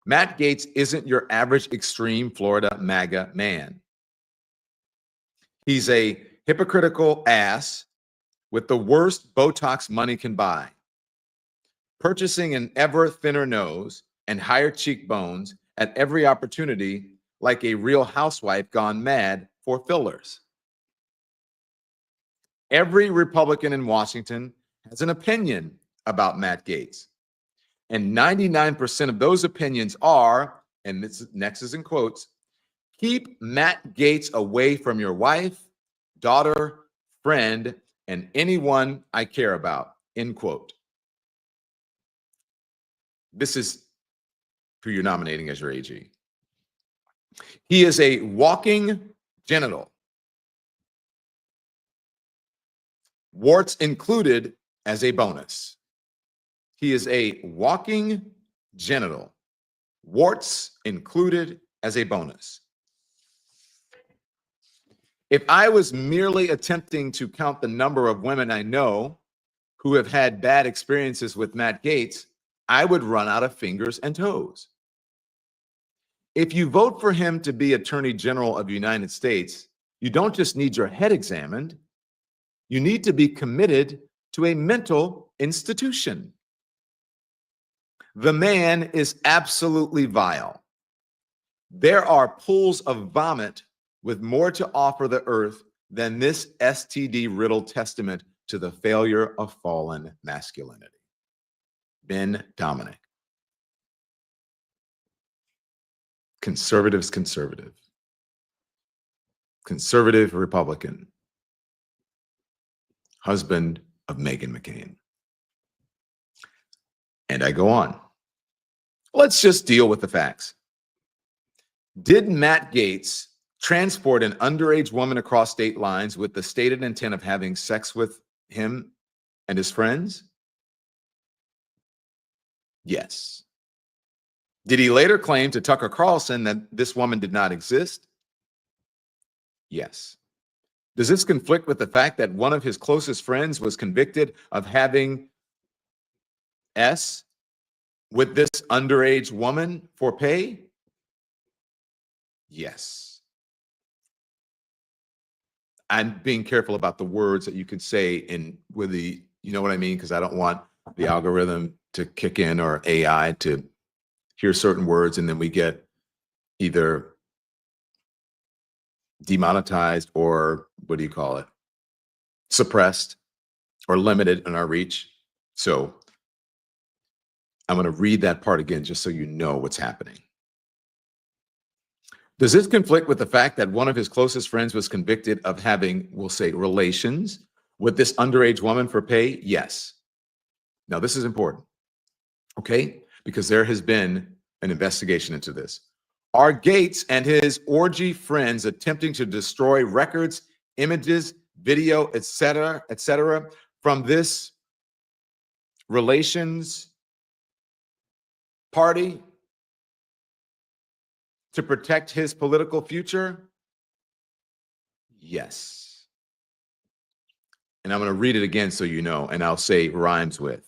Matt Gaetz isn't your average extreme Florida MAGA man. He's a hypocritical ass with the worst Botox money can buy, purchasing an ever thinner nose and higher cheekbones at every opportunity like a real housewife gone mad for fillers. Every Republican in Washington has an opinion about Matt Gaetz. And 99% of those opinions are, and this next is in quotes, keep Matt Gaetz away from your wife, daughter, friend, and anyone I care about, end quote. This is who you're nominating as your AG. He is a walking genital. Warts included as a bonus. He is a walking genital. Warts included as a bonus. If I was merely attempting to count the number of women I know who have had bad experiences with Matt Gaetz, I would run out of fingers and toes. If you vote for him to be Attorney General of the United States, you don't just need your head examined, you need to be committed to a mental institution. The man is absolutely vile. There are pools of vomit with more to offer the earth than this STD-riddled testament to the failure of fallen masculinity. Ben Dominic. Conservatives, conservative. Conservative Republican. Husband of Meghan McCain. And I go on. Let's just deal with the facts. Did Matt Gaetz transport an underage woman across state lines with the stated intent of having sex with him and his friends? Yes. Did he later claim to Tucker Carlson that this woman did not exist? Yes. Does this conflict with the fact that one of his closest friends was convicted of having S with this underage woman for pay? Yes. I'm being careful about the words that you could say in with the, you know what I mean? Because I don't want the algorithm to kick in or AI to hear certain words and then we get either demonetized or what do you call it? Suppressed or limited in our reach. So I'm going to read that part again just so you know what's happening. Does this conflict with the fact that one of his closest friends was convicted of having, we'll say, relations with this underage woman for pay? Yes. Now, this is important, okay? Because there has been an investigation into this. Are Gaetz and his orgy friends attempting to destroy records, images, video, et cetera, from this relations party to protect his political future? Yes. And I'm going to read it again so you know, and I'll say rhymes with.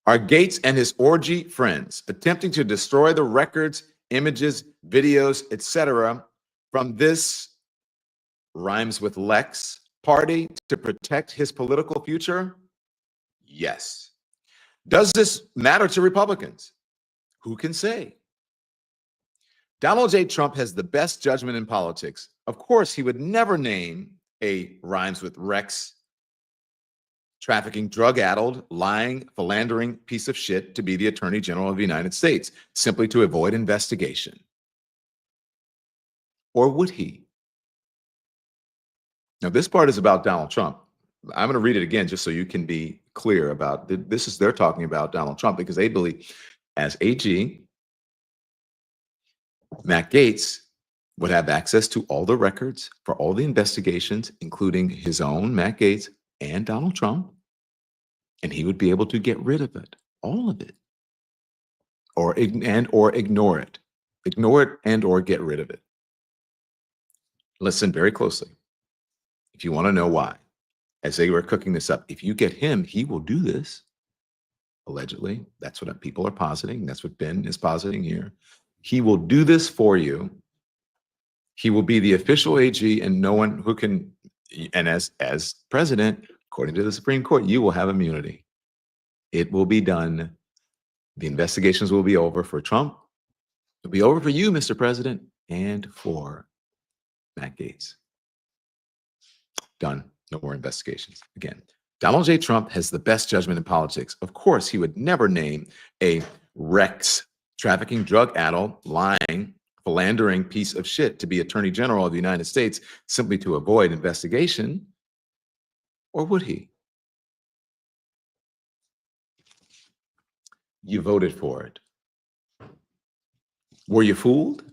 Are Gaetz and his orgy friends attempting to destroy the records, images, videos, etc. from this rhymes with Lex party to protect his political future? Yes. Does this matter to Republicans? Who can say? Donald J. Trump has the best judgment in politics. Of course, he would never name a rhymes with Rex trafficking, drug-addled, lying, philandering piece of shit to be the Attorney General of the United States, simply to avoid investigation. Or would he? Now, this part is about Donald Trump. I'm going to read it again just so you can be clear about this. They're talking about Donald Trump because they believe, as AG, Matt Gaetz would have access to all the records for all the investigations, including his own, Matt Gaetz, and Donald Trump, and he would be able to get rid of it, all of it, or ignore it. Ignore it and or get rid of it. Listen very closely if you want to know why. As they were cooking this up, if you get him, he will do this. allegedly, that's what people are positing. That's what Ben is positing here. He will do this for you. He will be the official AG, and no one who can, and as president, according to the Supreme Court, you will have immunity. It will be done. The investigations will be over for Trump. It'll be over for you, Mr. President, and for Matt Gaetz. Done. No more investigations. Again, Donald J. Trump has the best judgment in politics. Of course, he would never name a Rex, trafficking, drug-addled, lying, philandering piece of shit to be Attorney General of the United States simply to avoid investigation. Or would he? You voted for it. Were you fooled?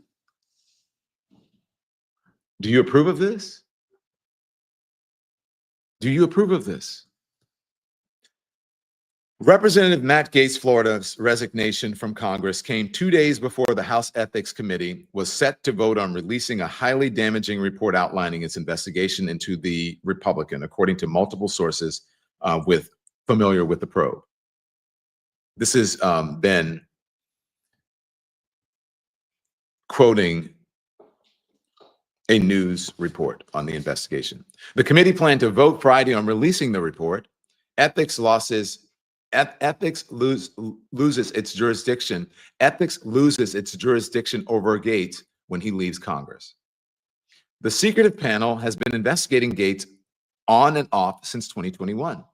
Do you approve of this? Do you approve of this? Representative Matt Gaetz, Florida's resignation from Congress came 2 days before the House Ethics Committee was set to vote on releasing a highly damaging report outlining its investigation into the Republican, according to multiple sources familiar with the probe. This is Ben quoting a news report on the investigation. The committee planned to vote Friday on releasing the report. Ethics loses its jurisdiction. Ethics loses its jurisdiction over Gaetz when he leaves Congress. The secretive panel has been investigating Gaetz on and off since 2021.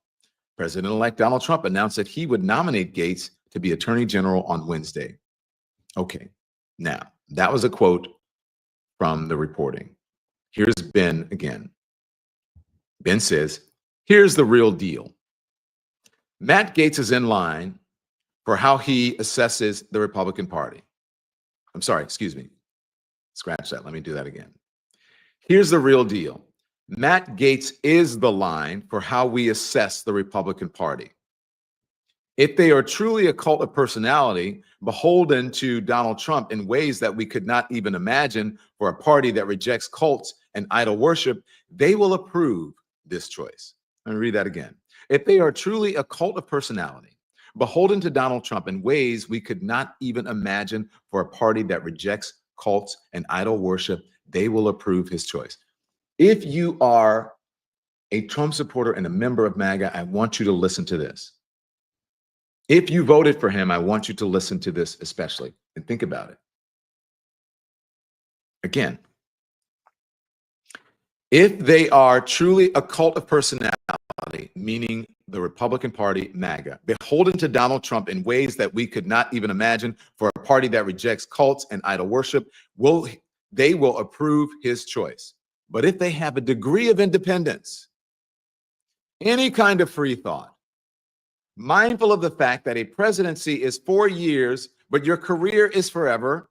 President-elect Donald Trump announced that he would nominate Gaetz to be Attorney General on Wednesday. Okay, now that was a quote from the reporting. Here's Ben again. Ben says, here's the real deal. Matt Gaetz is in line for how he assesses the Republican Party. I'm sorry, excuse me. Scratch that. Let me do that again. Here's the real deal. Matt Gaetz is the line for how we assess the Republican Party. If they are truly a cult of personality, beholden to Donald Trump in ways that we could not even imagine for a party that rejects cults and idol worship, they will approve this choice. Let me read that again. If they are truly a cult of personality, beholden to Donald Trump in ways we could not even imagine for a party that rejects cults and idol worship, they will approve his choice. If you are a Trump supporter and a member of MAGA, I want you to listen to this. If you voted for him, I want you to listen to this especially and think about it. Again, if they are truly a cult of personality, meaning the Republican Party, MAGA, beholden to Donald Trump in ways that we could not even imagine for a party that rejects cults and idol worship, they will approve his choice. But if they have a degree of independence, any kind of free thought, mindful of the fact that a presidency is 4 years, but your career is forever,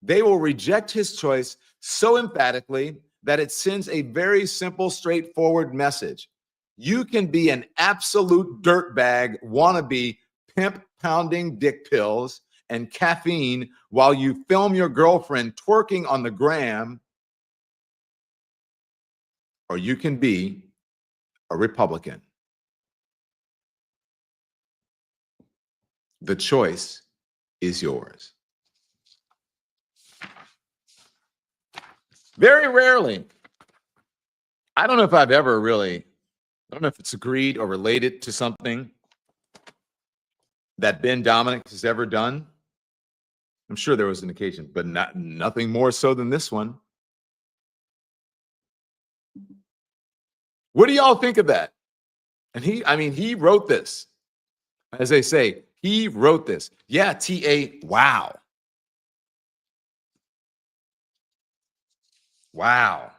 they will reject his choice so emphatically that it sends a very simple, straightforward message. You can be an absolute dirtbag, wannabe, pimp-pounding dick pills and caffeine while you film your girlfriend twerking on the gram, or you can be a Republican. The choice is yours. Very rarely, I don't know if I've ever really, I don't know if it's agreed or related to something that Ben Dominic has ever done. I'm sure there was an occasion, but nothing more so than this one. What do y'all think of that? And he wrote this. As they say, he wrote this. Yeah, T.A., wow. Wow.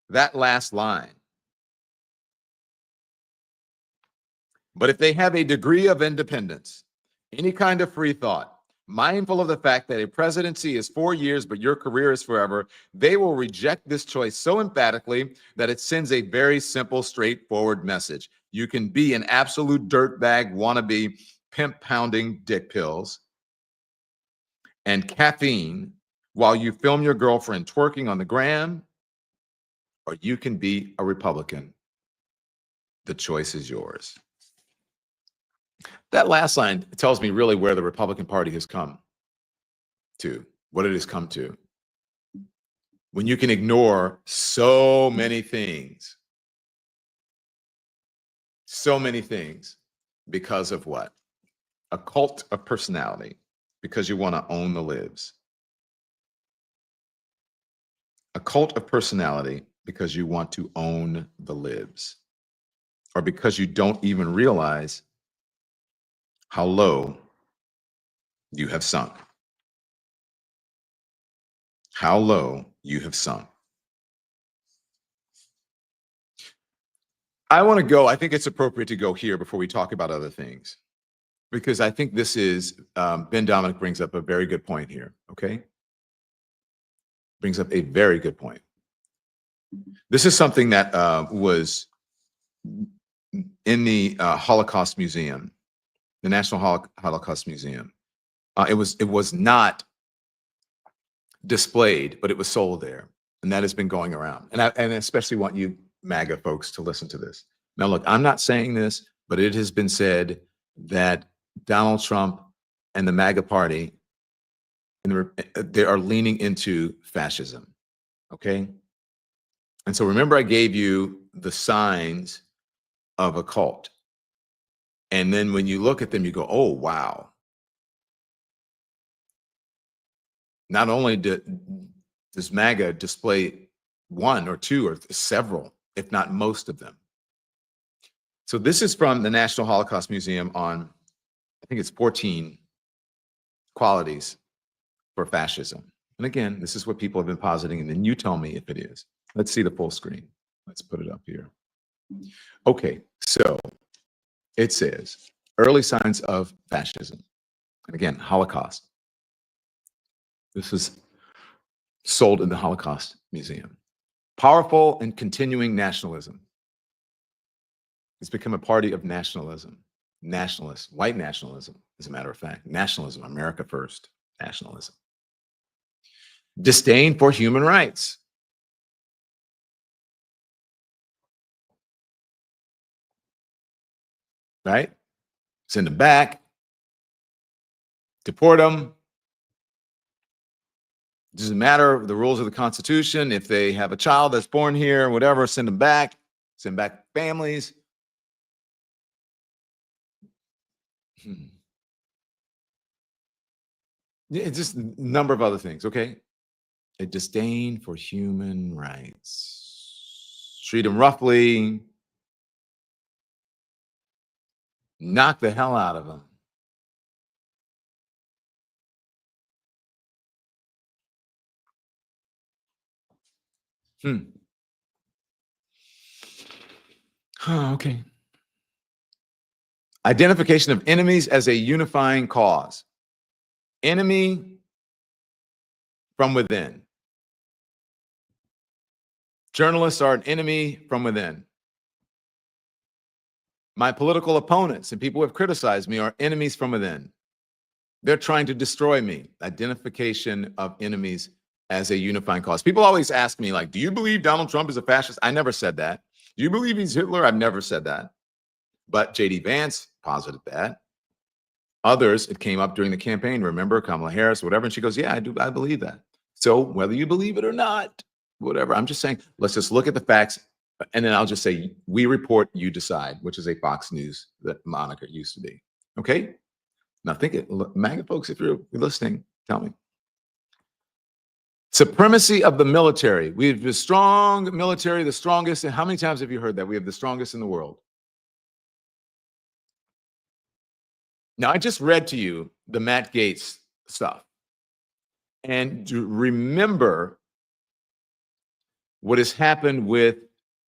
That last line. But if they have a degree of independence, any kind of free thought, mindful of the fact that a presidency is 4 years, but your career is forever, they will reject this choice so emphatically that it sends a very simple, straightforward message. You can be an absolute dirtbag, wannabe, pimp-pounding dick pills and caffeine while you film your girlfriend twerking on the gram, or you can be a Republican. The choice is yours. That last line tells me really where the Republican Party has come to, what it has come to. When you can ignore so many things because of what? A cult of personality, because you want to own the libs. A cult of personality because you want to own the libs, or because you don't even realize how low you have sunk. How low you have sunk. I want to go, I think it's appropriate to go here before we talk about other things, because I think this is, Ben Dominic brings up a very good point here, okay? Brings up a very good point. This is something that was in the Holocaust Museum, the National Holocaust Museum. It was not displayed, but it was sold there, and that has been going around. And I especially want you MAGA folks to listen to this. Now, look, I'm not saying this, but it has been said that Donald Trump and the MAGA party, they are leaning into fascism, okay? And so remember, I gave you the signs of a cult. And then when you look at them, you go, oh, wow. Not only does MAGA display one or two or several, if not most of them. So this is from the National Holocaust Museum on, I think it's 14 qualities for fascism. And again, this is what people have been positing, and then you tell me if it is. Let's see the full screen. Let's put it up here. Okay, so it says, early signs of fascism. And again, Holocaust. This is sold in the Holocaust Museum. Powerful and continuing nationalism. It's become a party of nationalism. Nationalists, white nationalism, as a matter of fact. Nationalism, America first, nationalism. Disdain for human rights. Right? Send them back. Deport them. Doesn't matter the rules of the Constitution. If they have a child that's born here, whatever, send them back. Send back families. Yeah, just a number of other things, okay? A disdain for human rights. Treat them roughly. Knock the hell out of them. Oh, okay. Identification of enemies as a unifying cause. Enemy from within. Journalists are an enemy from within. My political opponents and people who have criticized me are enemies from within. They're trying to destroy me. Identification of enemies as a unifying cause. People always ask me, like, do you believe Donald Trump is a fascist? I never said that. Do you believe he's Hitler? I've never said that. But J.D. Vance posited that. Others, it came up during the campaign, remember, Kamala Harris, whatever, and she goes, yeah, I believe that. So whether you believe it or not, whatever, I'm just saying, let's just look at the facts, and then I'll just say, we report, you decide, which is a Fox News that moniker used to be. Okay? Now think it, MAGA folks, if you're listening, tell me. Supremacy of the military. We have the strong military, the strongest, and how many times have you heard that? We have the strongest in the world. Now, I just read to you the Matt Gaetz stuff. And remember what has happened with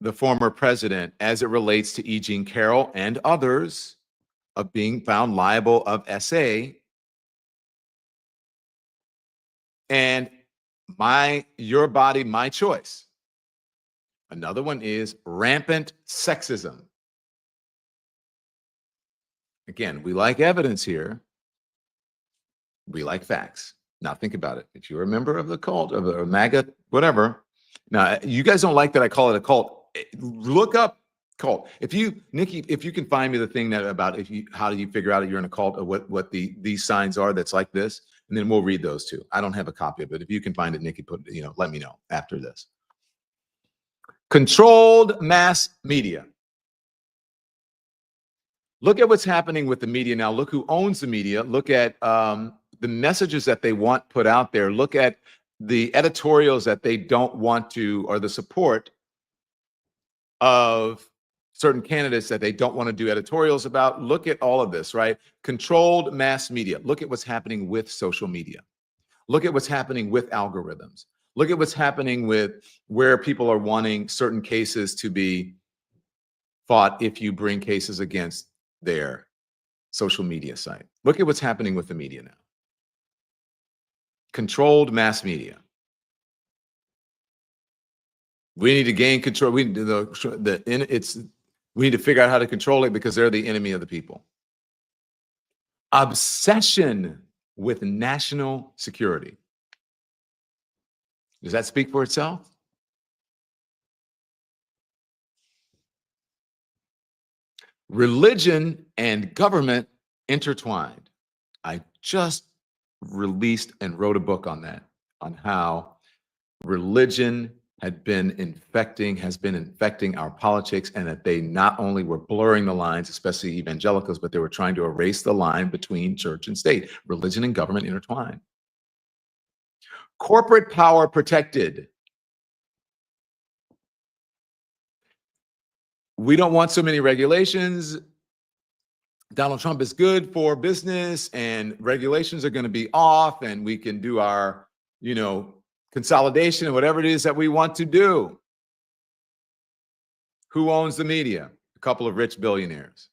the former president as it relates to E. Jean Carroll and others of being found liable of SA. And your body, my choice. Another one is rampant sexism. Again, we like evidence here. We like facts. Now think about it. If you're a member of the cult, of a MAGA, whatever. Now, you guys don't like that I call it a cult. Look up Cult. Nikki, if you can find me the thing that about how do you figure out if you're in a cult, or what these signs are that's like this, and then we'll read those too. I don't have a copy of it. If you can find it, Nikki, let me know after this. Controlled mass media. Look at what's happening with the media now. Look who owns the media. Look at the messages that they want put out there. Look at the editorials that they don't want to, or the support of certain candidates that they don't want to do editorials about. Look at all of this, right? Controlled mass media. Look at what's happening with social media. Look at what's happening with algorithms. Look at what's happening with where people are wanting certain cases to be fought if you bring cases against their social media site. Look at what's happening with the media now. Controlled mass media. We need to gain control. We need to figure out how to control it, because they're the enemy of the people. Obsession with national security. Does that speak for itself? Religion and government intertwined. I just released and wrote a book on that, on how religion has been infecting our politics, and that they not only were blurring the lines, especially evangelicals, but they were trying to erase the line between church and state. Religion and government intertwined. Corporate power protected. We don't want so many regulations. Donald Trump is good for business, and regulations are going to be off, and we can do our, consolidation and whatever it is that we want to do. Who owns the media? A couple of rich billionaires.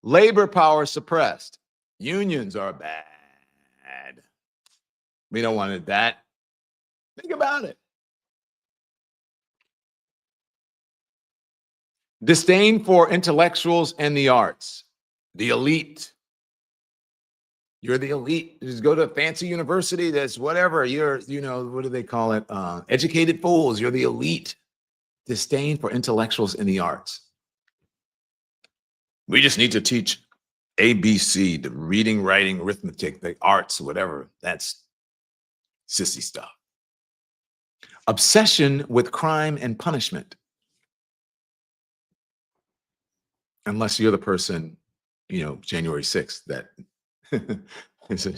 Labor power suppressed. Unions are bad. We don't want that. Think about it. Disdain for intellectuals and the arts. The elite. You're the elite. Just go to a fancy university that's whatever. You're, what do they call it? Educated fools. You're the elite. Disdain for intellectuals in the arts. We just need to teach ABC, the reading, writing, arithmetic, the arts, whatever. That's sissy stuff. Obsession with crime and punishment. Unless you're the person, January 6th, that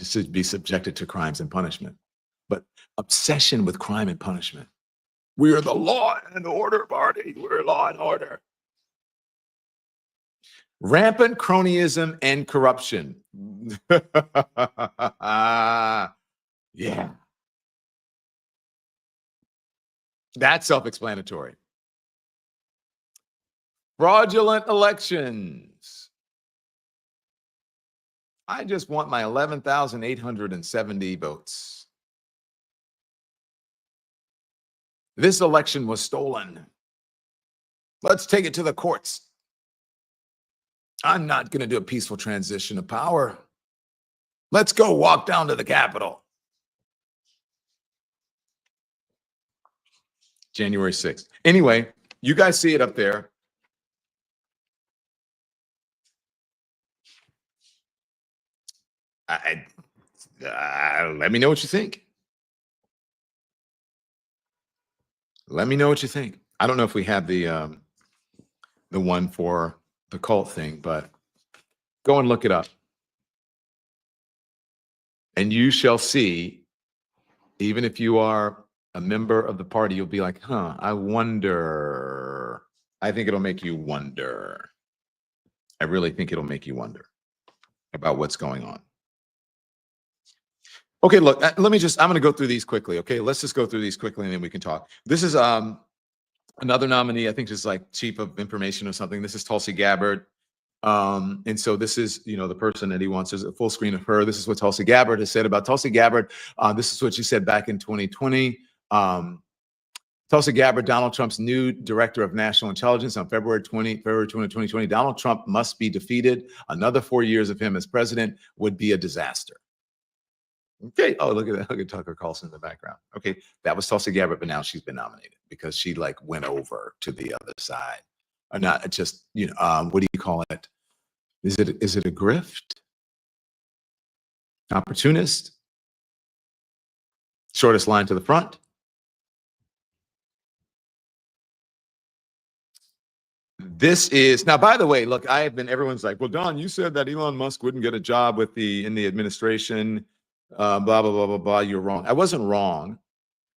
should be subjected to crimes and punishment. But obsession with crime and punishment. We are the law and order party. We're law and order. Rampant cronyism and corruption. Yeah. That's self-explanatory. Fraudulent elections. I just want my 11,870 votes. This election was stolen. Let's take it to the courts. I'm not going to do a peaceful transition of power. Let's go walk down to the Capitol. January 6th. Anyway, you guys see it up there. Let me know what you think. Let me know what you think. I don't know if we have the one for the cult thing, but go and look it up. And you shall see, even if you are a member of the party, you'll be like, I wonder. I think it'll make you wonder. I really think it'll make you wonder about what's going on. Okay, look, I'm going to go through these quickly. Okay, let's just go through these quickly and then we can talk. This is another nominee, I think just like chief of information or something. This is Tulsi Gabbard. And so this is, the person that he wants. There's a full screen of her. This is what Tulsi Gabbard has said about Tulsi Gabbard. This is what she said back in 2020. Tulsi Gabbard, Donald Trump's new director of national intelligence, on February 20, 2020. Donald Trump must be defeated. Another 4 years of him as president would be a disaster. Okay. Oh, look at that. Look at Tucker Carlson in the background. Okay. That was Tulsi Gabbard, but now she's been nominated because she like went over to the other side. Or not just, what do you call it? Is it a grift? Opportunist? Shortest line to the front? This is now, by the way, look, everyone's like, well, Don, you said that Elon Musk wouldn't get a job in the administration, blah, blah, blah, blah, blah. You're wrong. I wasn't wrong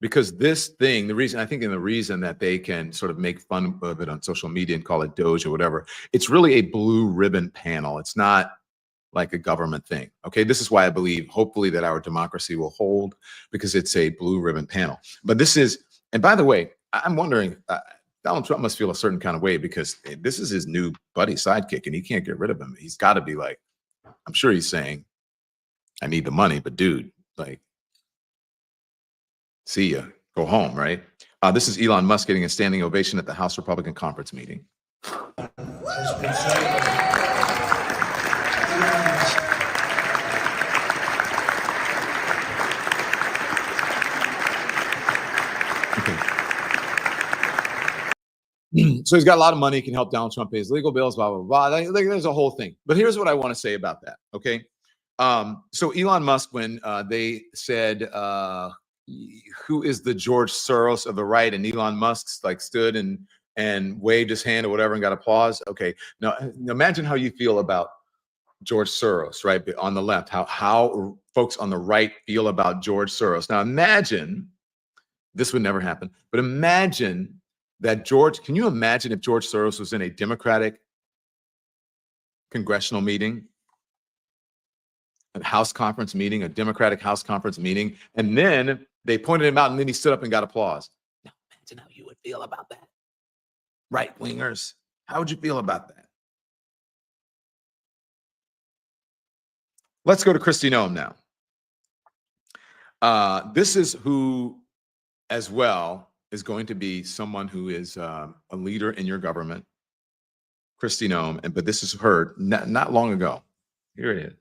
because this thing, the reason that they can sort of make fun of it on social media and call it Doge or whatever, it's really a blue ribbon panel. It's not like a government thing. Okay. This is why I believe hopefully that our democracy will hold because it's a blue ribbon panel. But this is, and by the way, I'm wondering, Donald Trump must feel a certain kind of way because this is his new buddy sidekick and he can't get rid of him. He's got to be like, I'm sure he's saying, I need the money, but dude, like, see ya, go home, right? This is Elon Musk getting a standing ovation at the House Republican conference meeting. So he's got a lot of money. He can help Donald Trump pay his legal bills, blah, blah, blah. There's a whole thing. But here's what I want to say about that, okay? So Elon Musk, when they said, who is the George Soros of the right? And Elon Musk like stood and waved his hand or whatever and got applause. Okay, now imagine how you feel about George Soros, right? On the left, how folks on the right feel about George Soros. Now imagine, this would never happen, but imagine that can you imagine if George Soros was in a Democratic congressional meeting, a House conference meeting, a Democratic House conference meeting, and then they pointed him out and then he stood up and got applause. Now imagine how you would feel about that. Right wingers, how would you feel about that? Let's go to Christy Noem now. This is who, as well, is going to be someone who is a leader in your government, Christy Noem. But this is her not long ago. Here it is.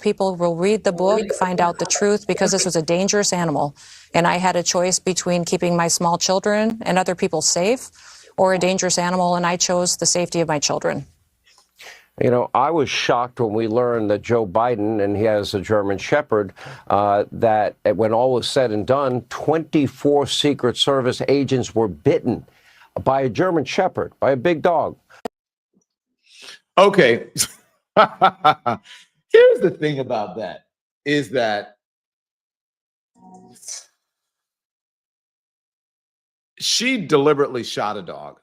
People will read the book, find out the truth, because this was a dangerous animal. And I had a choice between keeping my small children and other people safe or a dangerous animal, and I chose the safety of my children. You know, I was shocked when we learned that Joe Biden, and he has a German Shepherd, that when all was said and done, 24 Secret Service agents were bitten by a German Shepherd, by a big dog. Okay. Here's the thing about that, is that she deliberately shot a dog.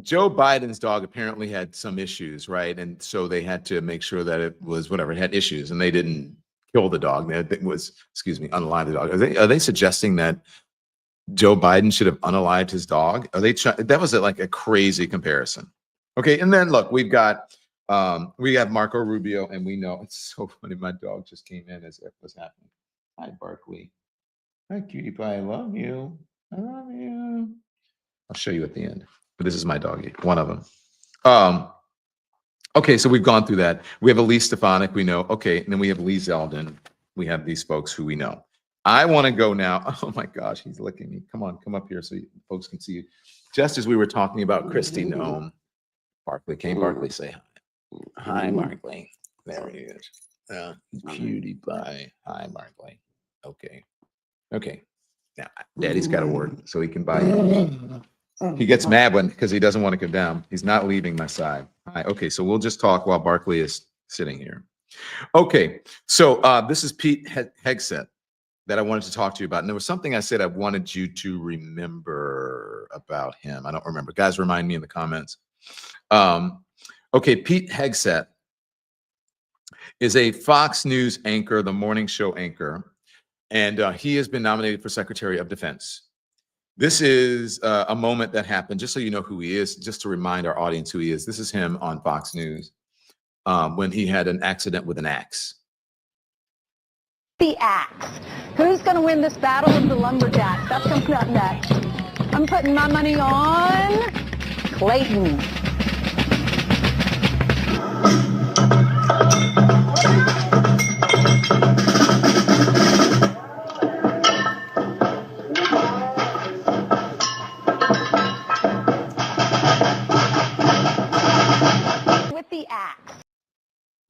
Joe Biden's dog apparently had some issues, right? And so they had to make sure that it was whatever, it had issues, and they didn't kill the dog. It was, unalive the dog. Are they suggesting that Joe Biden should have unalived his dog? That was like a crazy comparison. Okay, and then look, we have Marco Rubio, and we know it's so funny. My dog just came in as if it was happening. Hi, Barkley. Hi, cutie pie. I love you. I love you. I'll show you at the end. But this is my doggy, one of them. Okay, so we've gone through that. We have Elise Stefanik, we know. Okay, and then we have Lee Zeldin. We have these folks who we know. I want to go now. Oh my gosh, he's licking me. Come on, come up here so folks can see you. Just as we were talking about Christy Noem, Barkley came. Barkley, say hi. Hi, Barkley. There he is. Cutie pie. Hi, Barkley. Okay. Okay. Now, Daddy's got to work so he can buy it. He gets mad because he doesn't want to come down. He's not leaving my side. Hi. Okay, so we'll just talk while Barkley is sitting here. Okay, so this is Pete Hegseth that I wanted to talk to you about. And there was something I said I wanted you to remember about him. I don't remember. Guys, remind me in the comments. Okay, Pete Hegseth is a Fox News anchor, the morning show anchor, and he has been nominated for Secretary of Defense. This is a moment that happened, just so you know who he is, just to remind our audience who he is. This is him on Fox News when he had an accident with an axe. The axe. Who's going to win this battle of the lumberjacks? That's coming up next. I'm putting my money on Clayton.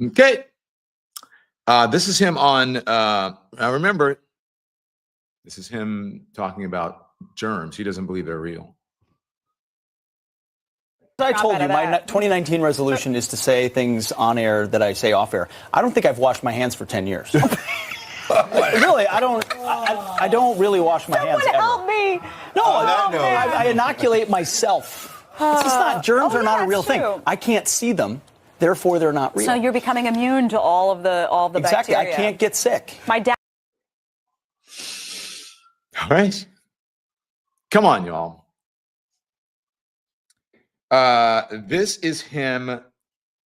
Okay. This is him on, I remember, this is him talking about germs. He doesn't believe they're real. As I told you, my 2019 resolution is to say things on air that I say off air. I don't think I've washed my hands for 10 years. Really, I don't really wash my hands ever. Help me! No, I inoculate myself. It's just not, germs are not a real thing. I can't see them, therefore they're not real. So you're becoming immune to all of the exactly, bacteria. I can't get sick. My dad. All right. Come on, y'all. This is him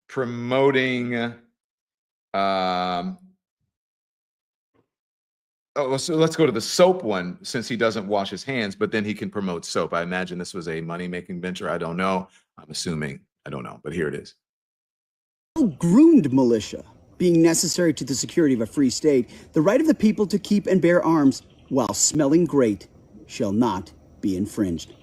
promoting. So let's go to the soap one, since he doesn't wash his hands, but then he can promote soap. I imagine this was a money-making venture. I don't know. I'm assuming. I don't know, but here it is. Groomed militia being necessary to the security of a free state, the right of the people to keep and bear arms while smelling great shall not be infringed.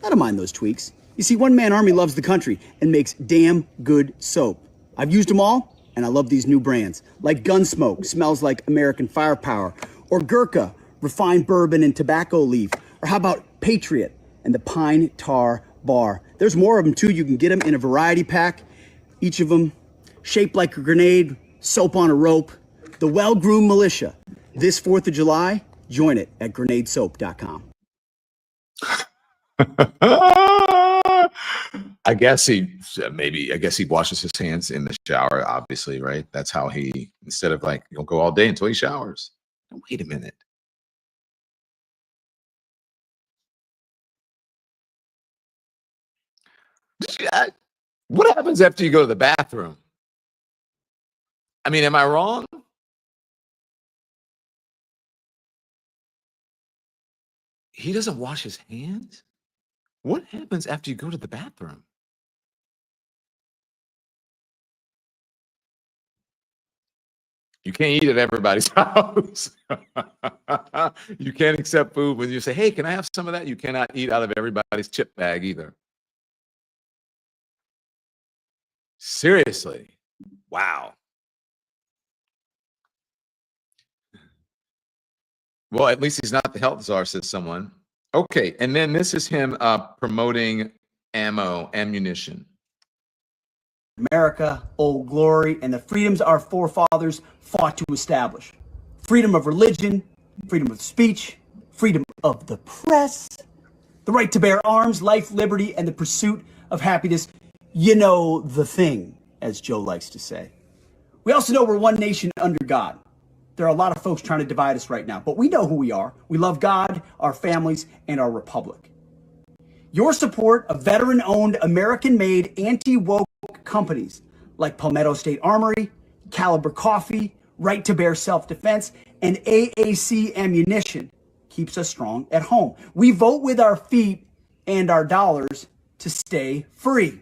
I don't mind those tweaks. You see, one-man army loves the country and makes damn good soap. I've used them all, and I love these new brands. Like Gunsmoke, smells like American firepower. Or Gurkha, refined bourbon and tobacco leaf. Or how about Patriot and the Pine Tar Bar? There's more of them, too. You can get them in a variety pack. Each of them shaped like a grenade, soap on a rope. The well-groomed militia. This 4th of July, join it at grenadesoap.com. I guess he washes his hands in the shower, obviously, right? That's how he, instead of like, he'll go all day until he showers. Wait a minute. What happens after you go to the bathroom? I mean, am I wrong? He doesn't wash his hands? What happens after you go to the bathroom? You can't eat at everybody's house. You can't accept food when you say, hey, can I have some of that? You cannot eat out of everybody's chip bag either. Seriously. Wow. Well, at least he's not the health czar, says someone. Okay, and then this is him promoting ammunition. America, Old Glory, and the freedoms our forefathers fought to establish. Freedom of religion, freedom of speech, freedom of the press, the right to bear arms, life, liberty, and the pursuit of happiness. You know the thing, as Joe likes to say. We also know we're one nation under God. There are a lot of folks trying to divide us right now, but we know who we are. We love God, our families, and our republic. Your support of veteran-owned, American-made, anti-woke companies like Palmetto State Armory, Caliber Coffee, Right to Bear Self-Defense, and AAC Ammunition keeps us strong at home. We vote with our feet and our dollars to stay free.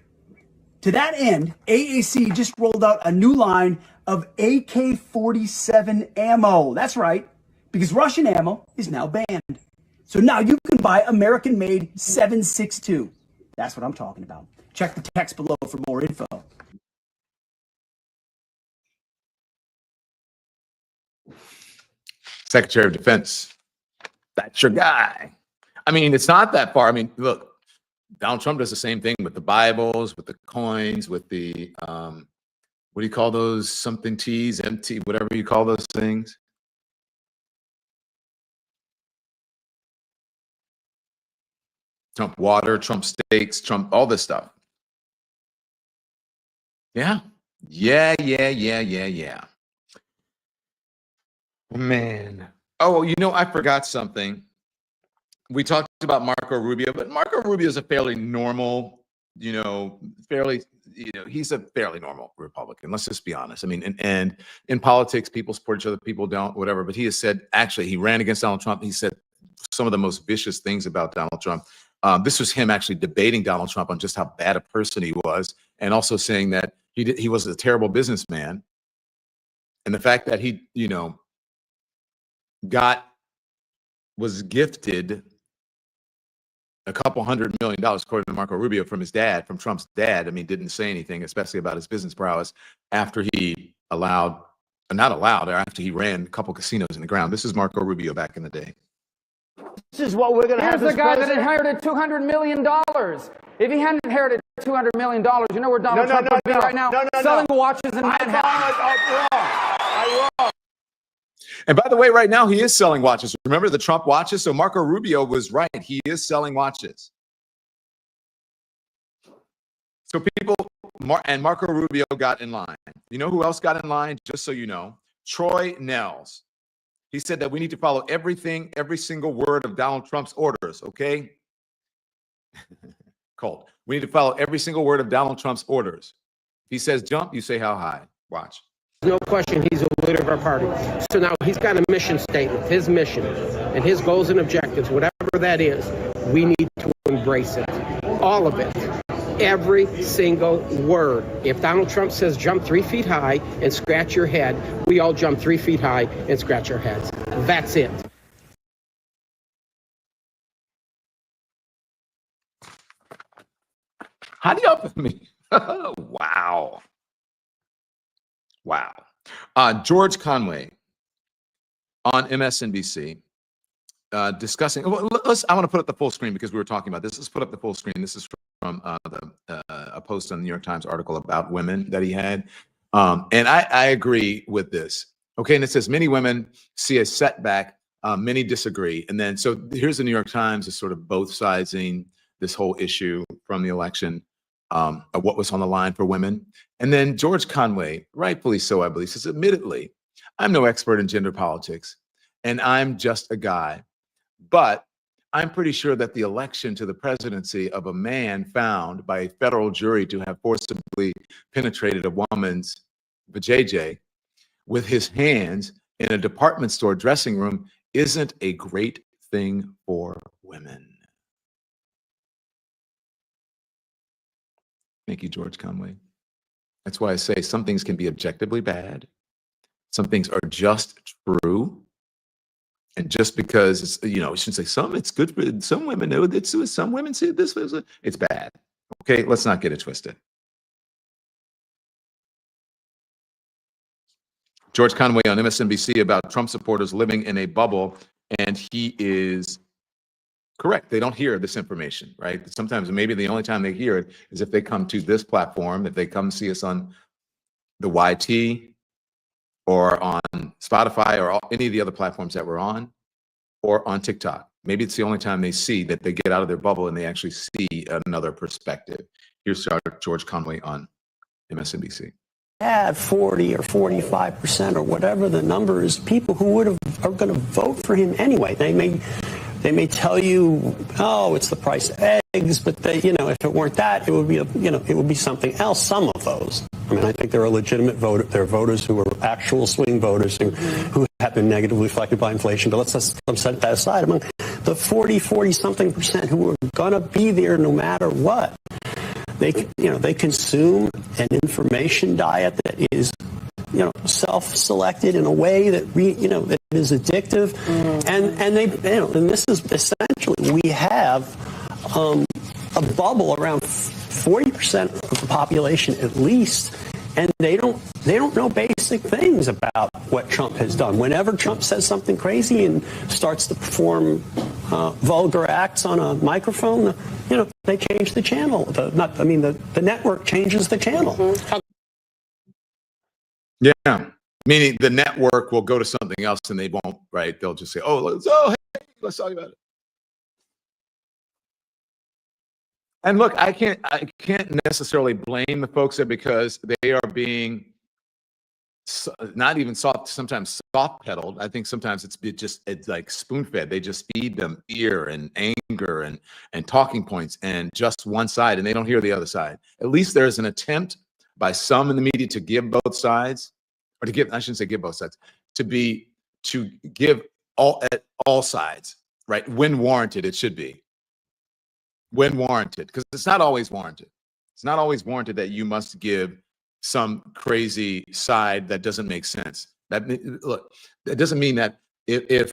To that end, AAC just rolled out a new line of AK-47 ammo. That's right, because Russian ammo is now banned. So now you can buy American-made 7.62. That's what I'm talking about. Check the text below for more info. Secretary of Defense. That's your guy. I mean, it's not that far. I mean, look, Donald Trump does the same thing with the Bibles, with the coins, with the, what do you call those? Something teas, empty, whatever you call those things. Trump water, Trump steaks, Trump, all this stuff. Yeah. Yeah. Man. Oh, you know, I forgot something. We talked about Marco Rubio, but Marco Rubio is a fairly normal, he's a fairly normal Republican. Let's just be honest. I mean, and in politics, people support each other, people don't, whatever. But he has said, actually, he ran against Donald Trump. He said some of the most vicious things about Donald Trump. This was him actually debating Donald Trump on just how bad a person he was, and also saying that he was a terrible businessman. And the fact that he, was gifted a couple $100 million, according to Marco Rubio, from his dad, from Trump's dad. I mean, didn't say anything, especially about his business prowess after he after he ran a couple casinos in the ground. This is Marco Rubio back in the day. This is what we're going to have. Here's the guy that inherited $200 million. If he hadn't inherited $200 million, you know where Donald Trump would be right now? Selling watches in Manhattan. And by the way, right now he is selling watches. Remember the Trump watches? So Marco Rubio was right. He is selling watches. So people, and Marco Rubio got in line. You know who else got in line? Just so you know, Troy Nehls. He said that we need to follow every single word of Donald Trump's orders, okay? Cold. We need to follow every single word of Donald Trump's orders. He says jump, you say how high. Watch. No question he's a leader of our party. So now he's got a mission statement, his mission, and his goals and objectives, whatever that is, we need to embrace it. All of it. Every single word. If Donald Trump says jump 3 feet high and scratch your head, we all jump 3 feet high and scratch our heads. That's it. How do y'all me? Wow. Wow. George Conway on MSNBC discussing. Well, I want to put up the full screen because we were talking about this. Let's put up the full screen. This is from a post on the New York Times article about women that he had. And I agree with this. Okay. And it says many women see a setback. Many disagree. And then so here's the New York Times is sort of both siding this whole issue from the election. Of what was on the line for women. And then George Conway, rightfully so, I believe, says, admittedly, I'm no expert in gender politics, and I'm just a guy. But I'm pretty sure that the election to the presidency of a man found by a federal jury to have forcibly penetrated a woman's vajayjay with his hands in a department store dressing room isn't a great thing for women. Thank you, George Conway. That's why I say some things can be objectively bad. Some things are just true. And just because it's, you know, I shouldn't say some, it's good for some women. No, it's some women say this, it's bad. Okay, let's not get it twisted. George Conway on MSNBC about Trump supporters living in a bubble, and he is correct. They don't hear this information, right? Sometimes maybe the only time they hear it is if they come to this platform, if they come see us on the YT or on Spotify or any of the other platforms that we're on or on TikTok. Maybe it's the only time they see that they get out of their bubble and they actually see another perspective. Here's George Conway on MSNBC. At 40 or 45% or whatever the number is, people who are going to vote for him anyway. They may tell you, oh, it's the price of eggs, but they, you know, if it weren't that, it would be, it would be something else. Some of those. I mean, I think there are legitimate voters. There are voters who are actual swing voters who have been negatively affected by inflation. But let's set that aside. Among the 40-something% who are going to be there no matter what, they consume an information diet that is, self-selected in a way that that is addictive, and they, and this is essentially we have a bubble around 40% of the population at least, and they don't know basic things about what Trump has done. Whenever Trump says something crazy and starts to perform vulgar acts on a microphone, they change the channel. The network changes the channel. Yeah, meaning the network will go to something else and they won't, right? They'll just say, hey, let's talk about it. And look, I can't necessarily blame the folks there because they are being not even sometimes soft pedaled. I think sometimes it's like spoon fed. They just feed them fear and anger and talking points and just one side, and they don't hear the other side. At least there's an attempt by some in the media to give both sides, or to give, I shouldn't say give both sides, to give all sides, right? When warranted, it should be. When warranted, because it's not always warranted. It's not always warranted that you must give some crazy side that doesn't make sense. That doesn't mean that if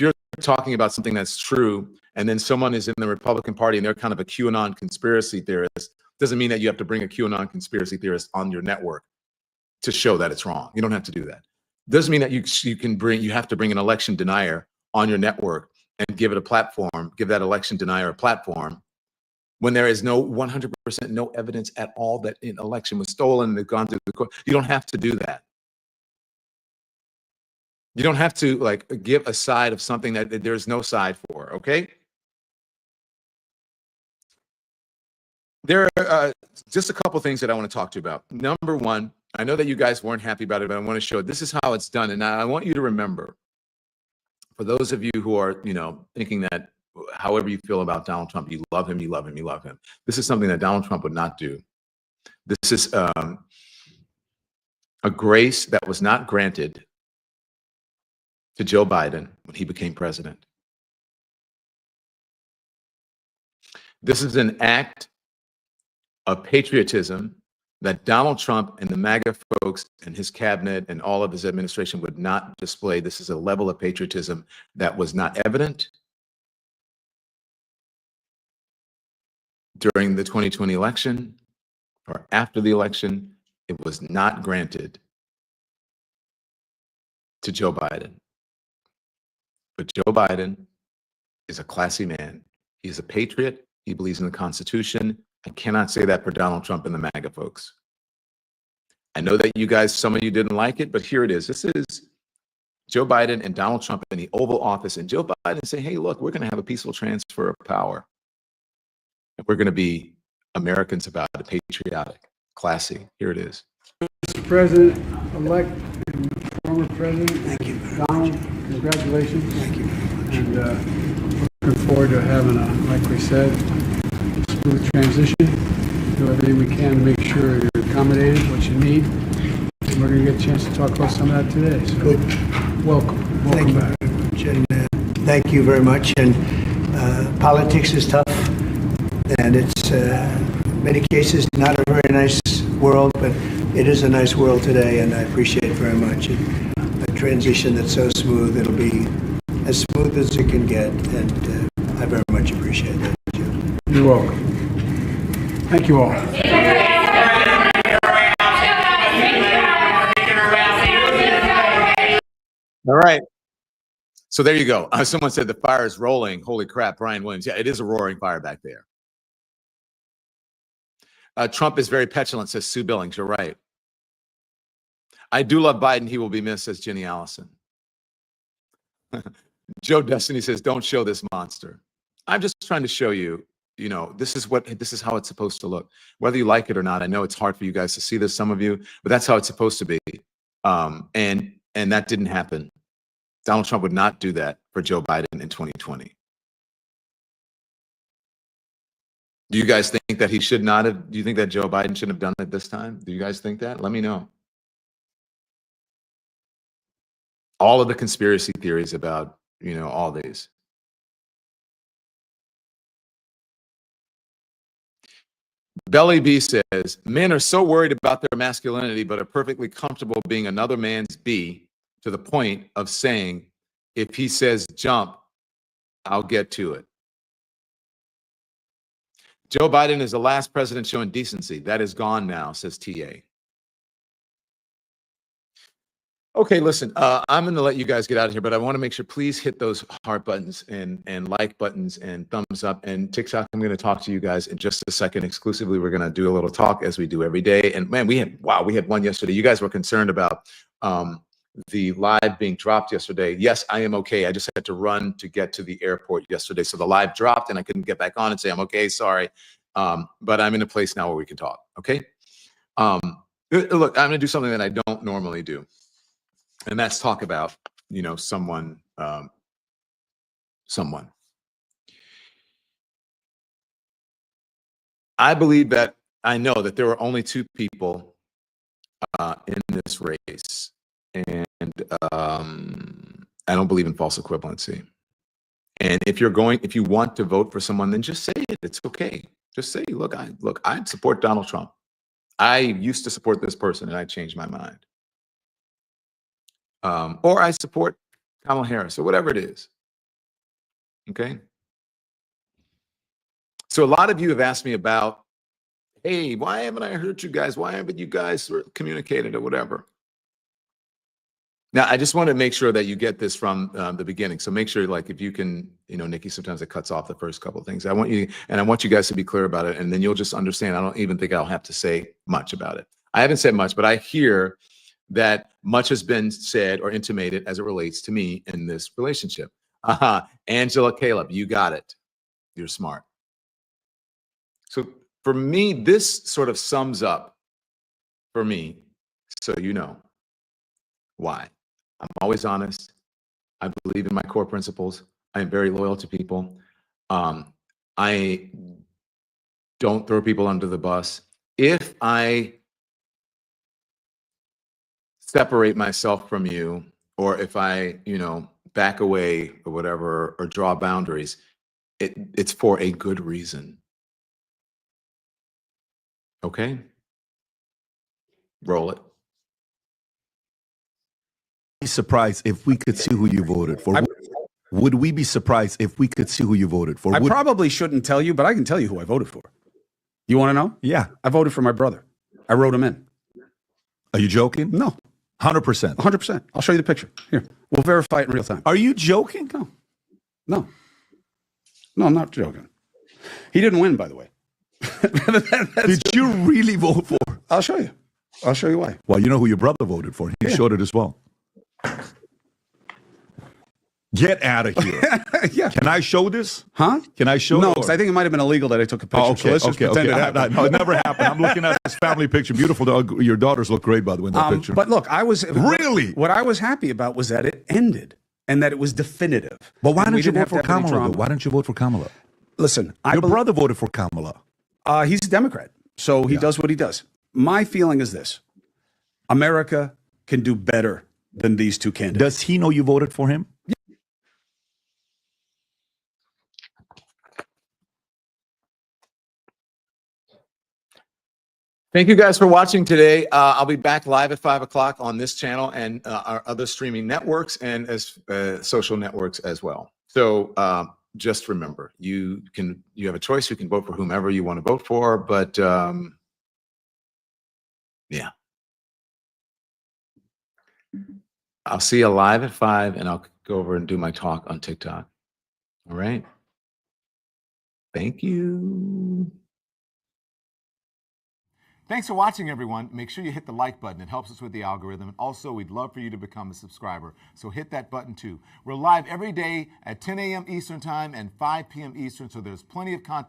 you're talking about something that's true, and then someone is in the Republican Party and they're kind of a QAnon conspiracy theorist, doesn't mean that you have to bring a QAnon conspiracy theorist on your network to show that it's wrong. You don't have to do that. Doesn't mean that you have to bring an election denier on your network and give it a platform, give that election denier a platform, when there is no 100% no evidence at all that an election was stolen and it's gone through the court. You don't have to do that. You don't have to like give a side of something that there's no side for, okay? There are just a couple things that I want to talk to you about. Number one, I know that you guys weren't happy about it, but I want to show this is how it's done. And I want you to remember, for those of you who are, thinking that however you feel about Donald Trump, you love him, you love him, you love him. This is something that Donald Trump would not do. This is a grace that was not granted to Joe Biden when he became president. This is an act of patriotism that Donald Trump and the MAGA folks and his cabinet and all of his administration would not display. This is a level of patriotism that was not evident during the 2020 election or after the election. It was not granted to Joe Biden. But Joe Biden is a classy man. He's a patriot. He believes in the Constitution. I cannot say that for Donald Trump and the MAGA folks. I know that you guys, some of you didn't like it, but here it is. This is Joe Biden and Donald Trump in the Oval Office. And Joe Biden saying, hey, look, we're going to have a peaceful transfer of power. And we're going to be Americans about it, patriotic, classy. Here it is. Mr. President-elect and former President, thank you. Donald, congratulations. Thank you. And looking forward to having like we said, smooth transition. Do everything we can to make sure you're accommodated, what you need. And we're going to get a chance to talk about some of that today. So good. Welcome. Welcome back. Thank you very much. And politics is tough. And it's, in many cases, not a very nice world, but it is a nice world today, and I appreciate it very much. A transition that's so smooth, it'll be as smooth as it can get, and I very much appreciate that. You're welcome. Thank you all. All right. So there you go. Someone said the fire is rolling. Holy crap, Brian Williams. Yeah, it is a roaring fire back there. Trump is very petulant, says Sue Billings. You're right. I do love Biden. He will be missed, says Jenny Allison. Joe Destiny says, don't show this monster. I'm just trying to show you, this is how it's supposed to look. Whether you like it or not, I know it's hard for you guys to see this, some of you, but that's how it's supposed to be. And that didn't happen. Donald Trump would not do that for Joe Biden in 2020. Do you guys think that he should not have? Do you think that Joe Biden shouldn't have done it this time? Do you guys think that? Let me know. All of the conspiracy theories about, all these. Belly B says, men are so worried about their masculinity, but are perfectly comfortable being another man's B to the point of saying, if he says jump, I'll get to it. Joe Biden is the last president showing decency. That is gone now, says TA. Okay, listen, I'm going to let you guys get out of here, but I want to make sure, please hit those heart buttons and like buttons and thumbs up. And TikTok, I'm going to talk to you guys in just a second. Exclusively, we're going to do a little talk as we do every day. And man, we had one yesterday. You guys were concerned about the live being dropped yesterday. Yes, I am okay. I just had to run to get to the airport yesterday. So the live dropped and I couldn't get back on and say, I'm okay, sorry. But I'm in a place now where we can talk, okay? Look, I'm gonna do something that I don't normally do. And that's talk about, someone. I believe that, I know that there are only two people in this race. And I don't believe in false equivalency. And if you want to vote for someone, then just say it. It's okay. Just say, look, I support Donald Trump. I used to support this person and I changed my mind. Or I support Kamala Harris or whatever it is. Okay. So a lot of you have asked me about, hey, why haven't I heard you guys? Why haven't you guys communicated or whatever? Now, I just want to make sure that you get this from the beginning. So make sure, like, if you can, Nikki, sometimes it cuts off the first couple of things. I want you guys to be clear about it, and then you'll just understand. I don't even think I'll have to say much about it. I haven't said much, but I hear that much has been said or intimated as it relates to me in this relationship. Angela, Caleb, you got it. You're smart. So for me, this sort of sums up for me, so you know why. I'm always honest. I believe in my core principles. I am very loyal to people. I don't throw people under the bus. If I separate myself from you, or if I, back away or whatever, or draw boundaries, it's for a good reason. Okay? Roll it. Be surprised if we could see who you voted for. Would we be surprised if we could see who you voted for? I probably shouldn't tell you, but I can tell you who I voted for. You want to know? Yeah. I voted for my brother. I wrote him in. Are you joking? No. 100%. 100%. I'll show you the picture. Here. We'll verify it in real time. Are you joking? No. No. No, I'm not joking. He didn't win, by the way. Did you really vote for? I'll show you. I'll show you why. Well, you know who your brother voted for. He showed it as well. Get out of here. Yeah. Can I show this? Huh? Can I show No, it? because I think it might have been illegal that I took a picture. Oh, okay, so let's just pretend it happened. No, it never happened. I'm looking at this family picture. Beautiful dog. Your daughters look great, by the way, in that picture. But look, Really? What I was happy about was that it ended and that it was definitive. But why And we didn't you didn't vote have for to have any Kamala? drama. Why didn't you vote for Kamala? Listen, Your brother voted for Kamala. He's a Democrat, so he does what he does. My feeling is this. America can do better than these two candidates. Does he know you voted for him? Thank you guys for watching today. I'll be back live at 5 o'clock on this channel and our other streaming networks and as social networks as well. So just remember, you have a choice. You can vote for whomever you want to vote for, but yeah. I'll see you live at 5 and I'll go over and do my talk on TikTok. All right. Thank you. Thanks for watching, everyone. Make sure you hit the like button. It helps us with the algorithm. And also, we'd love for you to become a subscriber. So hit that button, too. We're live every day at 10 a.m. Eastern Time and 5 p.m. Eastern, so there's plenty of content.